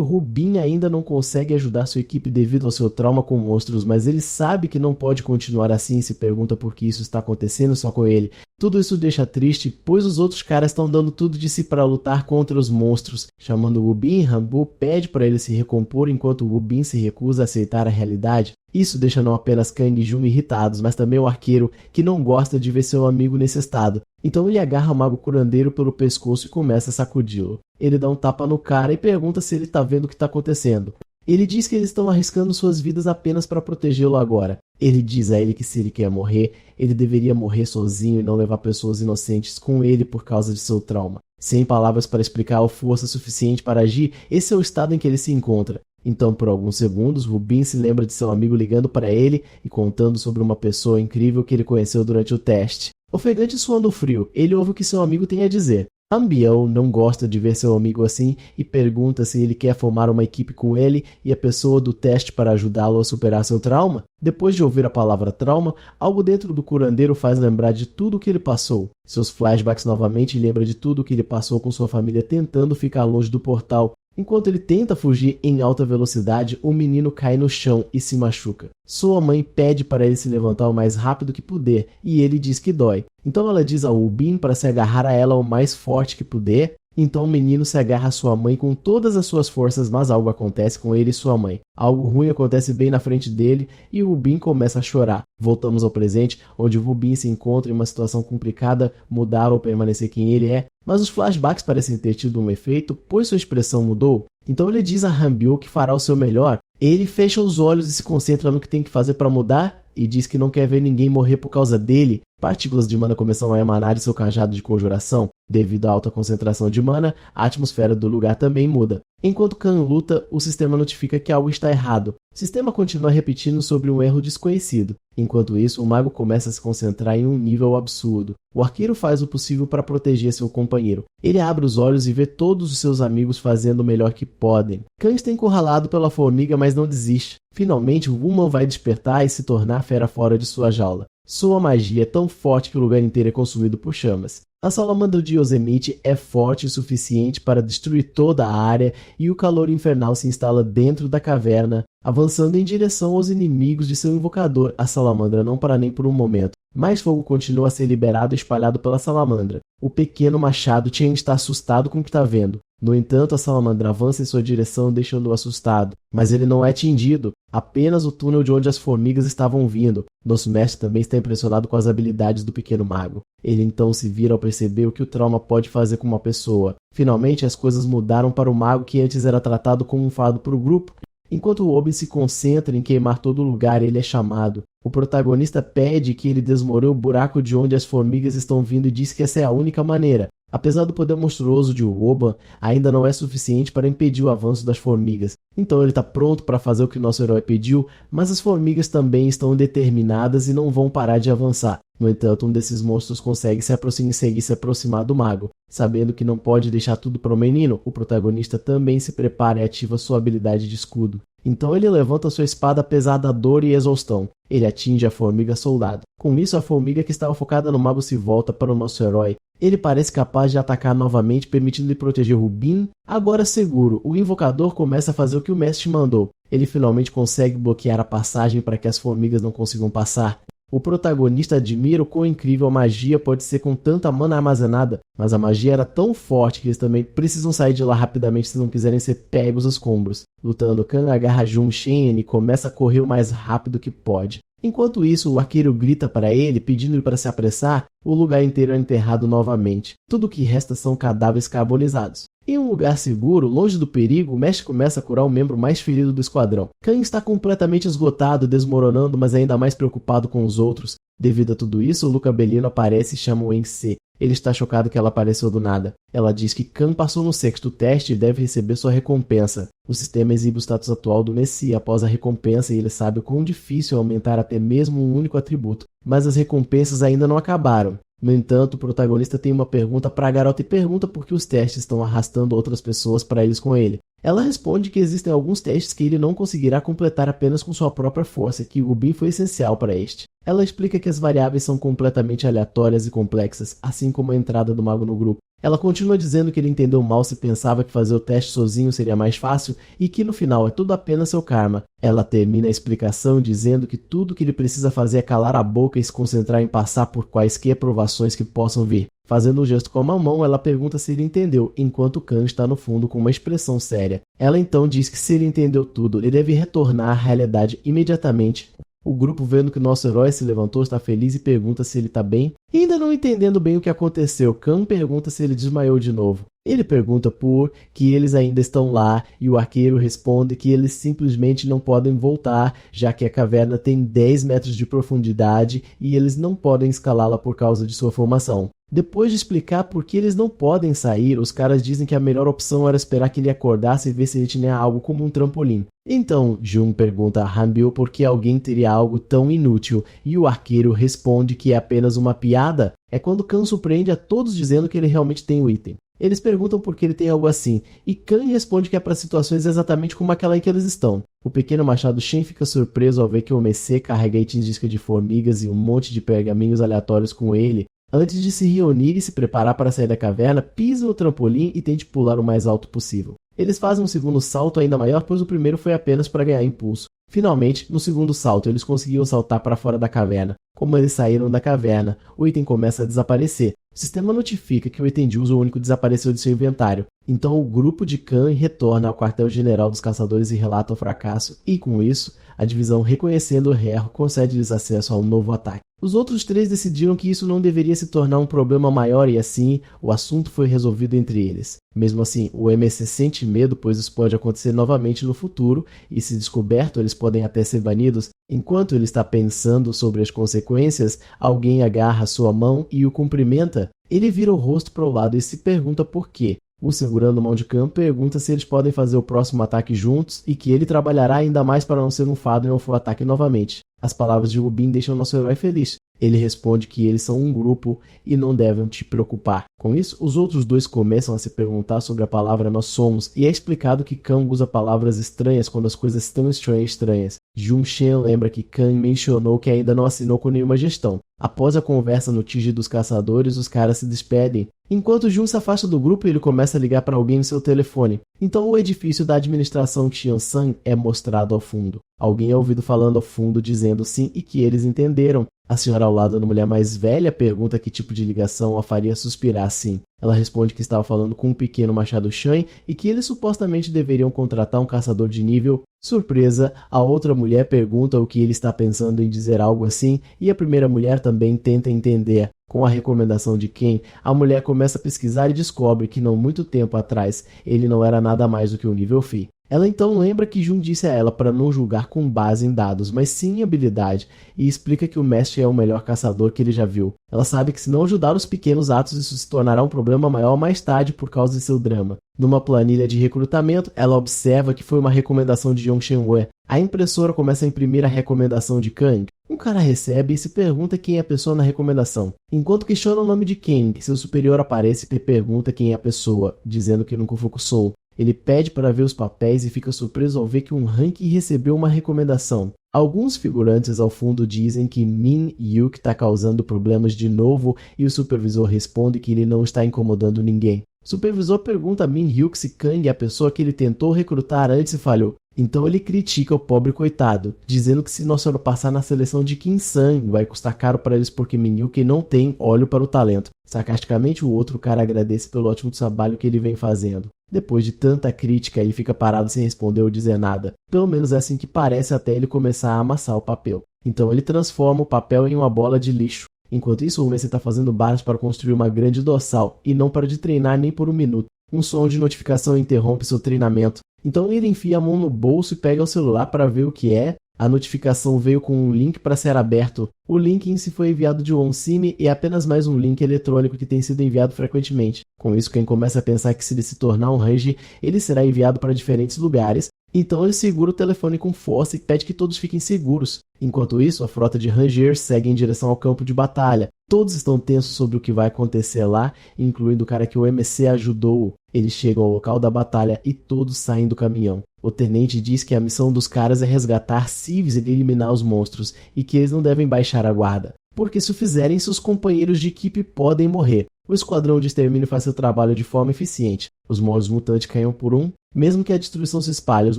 Rubin ainda não consegue ajudar sua equipe devido ao seu trauma com monstros, mas ele sabe que não pode continuar assim e se pergunta por que isso está acontecendo só com ele. Tudo isso deixa triste, pois os outros caras estão dando tudo de si para lutar contra os monstros. Chamando Rubin, Rambo pede para ele se recompor enquanto Rubin se recusa a aceitar a realidade. Isso deixa não apenas Kang e Jun irritados, mas também o arqueiro, que não gosta de ver seu amigo nesse estado. Então ele agarra o mago curandeiro pelo pescoço e começa a sacudi-lo. Ele dá um tapa no cara e pergunta se ele está vendo o que está acontecendo. Ele diz que eles estão arriscando suas vidas apenas para protegê-lo agora. Ele diz a ele que se ele quer morrer, ele deveria morrer sozinho e não levar pessoas inocentes com ele por causa de seu trauma. Sem palavras para explicar ou força suficiente para agir, esse é o estado em que ele se encontra. Então, por alguns segundos, Rubin se lembra de seu amigo ligando para ele e contando sobre uma pessoa incrível que ele conheceu durante o teste. Ofegante e suando frio, ele ouve o que seu amigo tem a dizer. Ambiel não gosta de ver seu amigo assim e pergunta se ele quer formar uma equipe com ele e a pessoa do teste para ajudá-lo a superar seu trauma. Depois de ouvir a palavra trauma, algo dentro do curandeiro faz lembrar de tudo o que ele passou. Seus flashbacks novamente lembram de tudo o que ele passou com sua família tentando ficar longe do portal. Enquanto ele tenta fugir em alta velocidade, o menino cai no chão e se machuca. Sua mãe pede para ele se levantar o mais rápido que puder e ele diz que dói. Então ela diz ao Rubin para se agarrar a ela o mais forte que puder. Então o menino se agarra à sua mãe com todas as suas forças, mas algo acontece com ele e sua mãe. Algo ruim acontece bem na frente dele e o Rubin começa a chorar. Voltamos ao presente, onde o Rubin se encontra em uma situação complicada, mudar ou permanecer quem ele é, mas os flashbacks parecem ter tido um efeito, pois sua expressão mudou. Então ele diz a Hanbyo que fará o seu melhor. Ele fecha os olhos e se concentra no que tem que fazer para mudar e diz que não quer ver ninguém morrer por causa dele. Partículas de mana começam a emanar de seu cajado de conjuração. Devido à alta concentração de mana, a atmosfera do lugar também muda. Enquanto Khan luta, o sistema notifica que algo está errado. O sistema continua repetindo sobre um erro desconhecido. Enquanto isso, o mago começa a se concentrar em um nível absurdo. O arqueiro faz o possível para proteger seu companheiro. Ele abre os olhos e vê todos os seus amigos fazendo o melhor que podem. Khan está encurralado pela formiga, mas não desiste. Finalmente, o Woman vai despertar e se tornar fera fora de sua jaula. Sua magia é tão forte que o lugar inteiro é consumido por chamas. A salamandra de Yosemite é forte o suficiente para destruir toda a área e o calor infernal se instala dentro da caverna, avançando em direção aos inimigos de seu invocador. A salamandra não para nem por um momento, Mais fogo continua a ser liberado e espalhado pela salamandra. O pequeno machado Chen está assustado com o que está vendo. No entanto, a salamandra avança em sua direção, deixando-o assustado. Mas ele não é atingido, apenas o túnel de onde as formigas estavam vindo. Nosso mestre também está impressionado com as habilidades do pequeno mago. Ele então se vira ao perceber o que o trauma pode fazer com uma pessoa. Finalmente, as coisas mudaram para o mago que antes era tratado como um fardo para o grupo. Enquanto o Obi se concentra em queimar todo lugar, ele é chamado. O protagonista pede que ele desmorone o buraco de onde as formigas estão vindo e diz que essa é a única maneira. Apesar do poder monstruoso de Oban, ainda não é suficiente para impedir o avanço das formigas. Então ele está pronto para fazer o que nosso herói pediu, mas as formigas também estão determinadas e não vão parar de avançar. No entanto, um desses monstros consegue se aproximar do mago. Sabendo que não pode deixar tudo para o menino, o protagonista também se prepara e ativa sua habilidade de escudo. Então ele levanta sua espada apesar da dor e exaustão. Ele atinge a formiga soldado. Com isso, a formiga que estava focada no mago se volta para o nosso herói. Ele parece capaz de atacar novamente, permitindo-lhe proteger Rubin. Agora seguro, o invocador começa a fazer o que o mestre mandou. Ele finalmente consegue bloquear a passagem para que as formigas não consigam passar. O protagonista admira o quão incrível a magia pode ser com tanta mana armazenada, mas a magia era tão forte que eles também precisam sair de lá rapidamente se não quiserem ser pegos aos combos. Lutando, Kang agarra Jun Shen e começa a correr o mais rápido que pode. Enquanto isso, o arqueiro grita para ele, pedindo-lhe para se apressar. O lugar inteiro é enterrado novamente. Tudo o que resta são cadáveres carbonizados. Em um lugar seguro, longe do perigo, o mestre começa a curar o membro mais ferido do esquadrão. Kang está completamente esgotado, desmoronando, mas ainda mais preocupado com os outros. Devido a tudo isso, o Luca Bellino aparece e chama Wen-Se. Ele está chocado que ela apareceu do nada. Ela diz que Kang passou no 6º teste e deve receber sua recompensa. O sistema exibe o status atual do Messi após a recompensa e ele sabe o quão difícil é aumentar até mesmo um único atributo. Mas as recompensas ainda não acabaram. No entanto, o protagonista tem uma pergunta para a garota e pergunta por que os testes estão arrastando outras pessoas para eles com ele. Ela responde que existem alguns testes que ele não conseguirá completar apenas com sua própria força, que o Rubin foi essencial para este. Ela explica que as variáveis são completamente aleatórias e complexas, assim como a entrada do mago no grupo. Ela continua dizendo que ele entendeu mal se pensava que fazer o teste sozinho seria mais fácil e que no final é tudo apenas seu karma. Ela termina a explicação dizendo que tudo que ele precisa fazer é calar a boca e se concentrar em passar por quaisquer provações que possam vir. Fazendo um gesto com a mão, ela pergunta se ele entendeu, enquanto Kang está no fundo com uma expressão séria. Ela então diz que se ele entendeu tudo, ele deve retornar à realidade imediatamente. O grupo, vendo que nosso herói se levantou, está feliz e pergunta se ele está bem. E ainda não entendendo bem o que aconteceu, Kang pergunta se ele desmaiou de novo. Ele pergunta por que eles ainda estão lá e o arqueiro responde que eles simplesmente não podem voltar, já que a caverna tem 10 metros de profundidade e eles não podem escalá-la por causa de sua formação. Depois de explicar por que eles não podem sair, os caras dizem que a melhor opção era esperar que ele acordasse e ver se ele tinha algo como um trampolim. Então, Jun pergunta a Hanbyo por que alguém teria algo tão inútil, e o arqueiro responde que é apenas uma piada. É quando Kang surpreende a todos dizendo que ele realmente tem o item. Eles perguntam por que ele tem algo assim, e Kang responde que é para situações exatamente como aquela em que eles estão. O pequeno machado Shen fica surpreso ao ver que o Messi carrega itens de isca de formigas e um monte de pergaminhos aleatórios com ele. Antes de se reunir e se preparar para sair da caverna, pisa no trampolim e tente pular o mais alto possível. Eles fazem um segundo salto ainda maior, pois o primeiro foi apenas para ganhar impulso. Finalmente, no segundo salto, eles conseguiram saltar para fora da caverna. Como eles saíram da caverna, o item começa a desaparecer. O sistema notifica que o item de uso único desapareceu de seu inventário. Então o grupo de Kang retorna ao quartel-general dos caçadores e relata o fracasso, e com isso, a divisão, reconhecendo o erro, concede-lhes acesso a um novo ataque. Os outros 3 decidiram que isso não deveria se tornar um problema maior e assim, o assunto foi resolvido entre eles. Mesmo assim, o MC sente medo, pois isso pode acontecer novamente no futuro, e se descoberto, eles podem até ser banidos. Enquanto ele está pensando sobre as consequências, alguém agarra sua mão e o cumprimenta. Ele vira o rosto para o lado e se pergunta por quê. O segurando mão de Kang pergunta se eles podem fazer o próximo ataque juntos e que ele trabalhará ainda mais para não ser um fado em um full ataque novamente. As palavras de Rubin deixam nosso herói feliz. Ele responde que eles são um grupo e não devem te preocupar. Com isso, os outros 2 começam a se perguntar sobre a palavra nós somos, e é explicado que Kang usa palavras estranhas quando as coisas estão estranhas. Jun Shen lembra que Kang mencionou que ainda não assinou com nenhuma gestão. Após a conversa no Tige dos Caçadores, os caras se despedem. Enquanto Jun se afasta do grupo, ele começa a ligar para alguém no seu telefone. Então o edifício da administração Qiansan é mostrado ao fundo. Alguém é ouvido falando ao fundo dizendo sim e que eles entenderam. A senhora ao lado da mulher mais velha pergunta que tipo de ligação a faria suspirar assim. Ela responde que estava falando com um pequeno Machado Shan e que eles supostamente deveriam contratar um caçador de nível. Surpresa, a outra mulher pergunta o que ele está pensando em dizer algo assim e a primeira mulher também tenta entender. Com a recomendação de Ken, a mulher começa a pesquisar e descobre que não muito tempo atrás ele não era nada mais do que um nível Fi. Ela então lembra que Jun disse a ela para não julgar com base em dados, mas sim em habilidade, e explica que o mestre é o melhor caçador que ele já viu. Ela sabe que se não ajudar os pequenos atos, isso se tornará um problema maior mais tarde por causa de seu drama. Numa planilha de recrutamento, ela observa que foi uma recomendação de Yong Shenhue. A impressora começa a imprimir a recomendação de Kang. Um cara recebe e se pergunta quem é a pessoa na recomendação. Enquanto questiona o nome de Kang, seu superior aparece e pergunta quem é a pessoa, dizendo que nunca focusou. Ele pede para ver os papéis e fica surpreso ao ver que um ranking recebeu uma recomendação. Alguns figurantes ao fundo dizem que Min Hyuk está causando problemas de novo e o supervisor responde que ele não está incomodando ninguém. O supervisor pergunta a Min Hyuk se Kang é a pessoa que ele tentou recrutar antes e falhou. Então ele critica o pobre coitado, dizendo que se Nossa Senhora passar na seleção de Kim Sang, vai custar caro para eles porque Min Hyuk não tem olho para o talento. Sarcasticamente, o outro cara agradece pelo ótimo trabalho que ele vem fazendo. Depois de tanta crítica, ele fica parado sem responder ou dizer nada. Pelo menos é assim que parece até ele começar a amassar o papel. Então ele transforma o papel em uma bola de lixo. Enquanto isso, o Messi está fazendo barras para construir uma grande dorsal, e não para de treinar nem por um minuto. Um som de notificação interrompe seu treinamento. Então ele enfia a mão no bolso e pega o celular para ver o que é. A notificação veio com um link para ser aberto. O link em si foi enviado de OnSIM e é apenas mais um link eletrônico que tem sido enviado frequentemente. Com isso, quem começa a pensar que se ele se tornar um Range, ele será enviado para diferentes lugares. Então ele segura o telefone com força e pede que todos fiquem seguros. Enquanto isso, a frota de Rangers segue em direção ao campo de batalha. Todos estão tensos sobre o que vai acontecer lá, incluindo o cara que o MC ajudou. Eles chegam ao local da batalha e todos saem do caminhão. O tenente diz que a missão dos caras é resgatar civis e eliminar os monstros, e que eles não devem baixar a guarda, porque se o fizerem, seus companheiros de equipe podem morrer. O esquadrão de extermínio faz seu trabalho de forma eficiente. Os monstros mutantes caem por um. Mesmo que a destruição se espalhe, os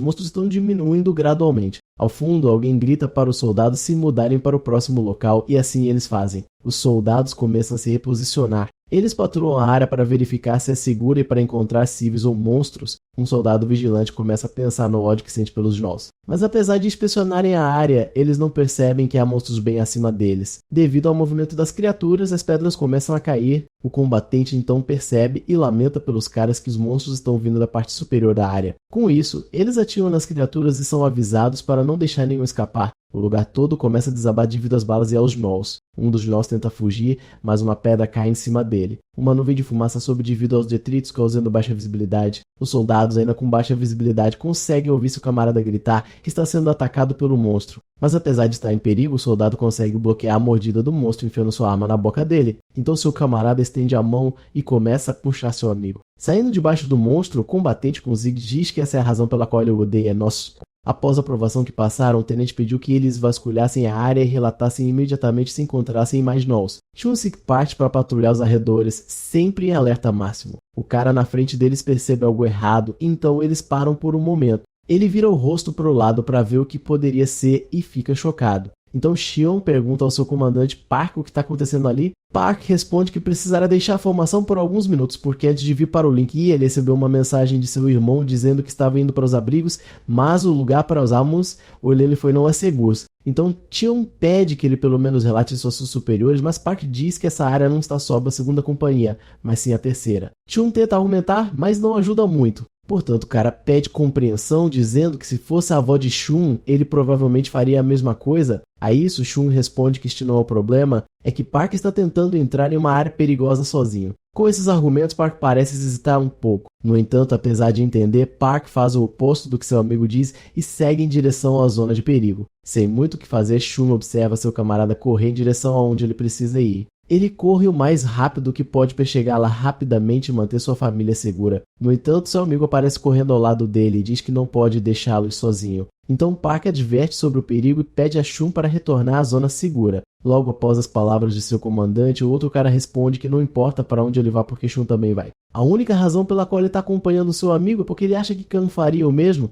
monstros estão diminuindo gradualmente. Ao fundo, alguém grita para os soldados se mudarem para o próximo local e assim eles fazem. Os soldados começam a se reposicionar. Eles patrulham a área para verificar se é segura e para encontrar civis ou monstros. Um soldado vigilante começa a pensar no ódio que sente pelos Gnolls. Mas apesar de inspecionarem a área, eles não percebem que há monstros bem acima deles. Devido ao movimento das criaturas, as pedras começam a cair. O combatente então percebe e lamenta pelos caras que os monstros estão vindo da parte superior da área. Com isso, eles atiram nas criaturas e são avisados para não deixar nenhum escapar. O lugar todo começa a desabar devido às balas e aos Gnolls. Um dos Gnolls tenta fugir, mas uma pedra cai em cima dele. Uma nuvem de fumaça sobe devido aos detritos, causando baixa visibilidade. Os soldados, ainda com baixa visibilidade, conseguem ouvir seu camarada gritar que está sendo atacado pelo monstro. Mas apesar de estar em perigo, o soldado consegue bloquear a mordida do monstro enfiando sua arma na boca dele. Então seu camarada estende a mão e começa a puxar seu amigo. Saindo debaixo do monstro, o combatente com Zig diz que essa é a razão pela qual ele o odeia. Após a provação que passaram, o tenente pediu que eles vasculhassem a área e relatassem imediatamente se encontrassem mais Gnolls. Chun-Sik parte para patrulhar os arredores, sempre em alerta máximo. O cara na frente deles percebe algo errado, então eles param por um momento. Ele vira o rosto para o lado para ver o que poderia ser e fica chocado. Então Xion pergunta ao seu comandante Park o que está acontecendo ali. Park responde que precisará deixar a formação por alguns minutos, porque antes de vir para o Link ele recebeu uma mensagem de seu irmão dizendo que estava indo para os abrigos, mas o lugar para os almos, onde ele foi, não é seguro. Então Xion pede que ele pelo menos relate suas superiores, mas Park diz que essa área não está sob a segunda companhia, mas sim a terceira. Xion tenta argumentar, mas não ajuda muito. Portanto, o cara pede compreensão, dizendo que se fosse a avó de Shun, ele provavelmente faria a mesma coisa. A isso, Shun responde que este não é o problema, é que Park está tentando entrar em uma área perigosa sozinho. Com esses argumentos, Park parece hesitar um pouco. No entanto, apesar de entender, Park faz o oposto do que seu amigo diz e segue em direção à zona de perigo. Sem muito o que fazer, Shun observa seu camarada correr em direção aonde ele precisa ir. Ele corre o mais rápido que pode para chegar lá rapidamente e manter sua família segura. No entanto, seu amigo aparece correndo ao lado dele e diz que não pode deixá-lo sozinho. Então Park adverte sobre o perigo e pede a Shun para retornar à zona segura. Logo após as palavras de seu comandante, o outro cara responde que não importa para onde ele vá porque Shun também vai. A única razão pela qual ele está acompanhando seu amigo é porque ele acha que Kang faria o mesmo.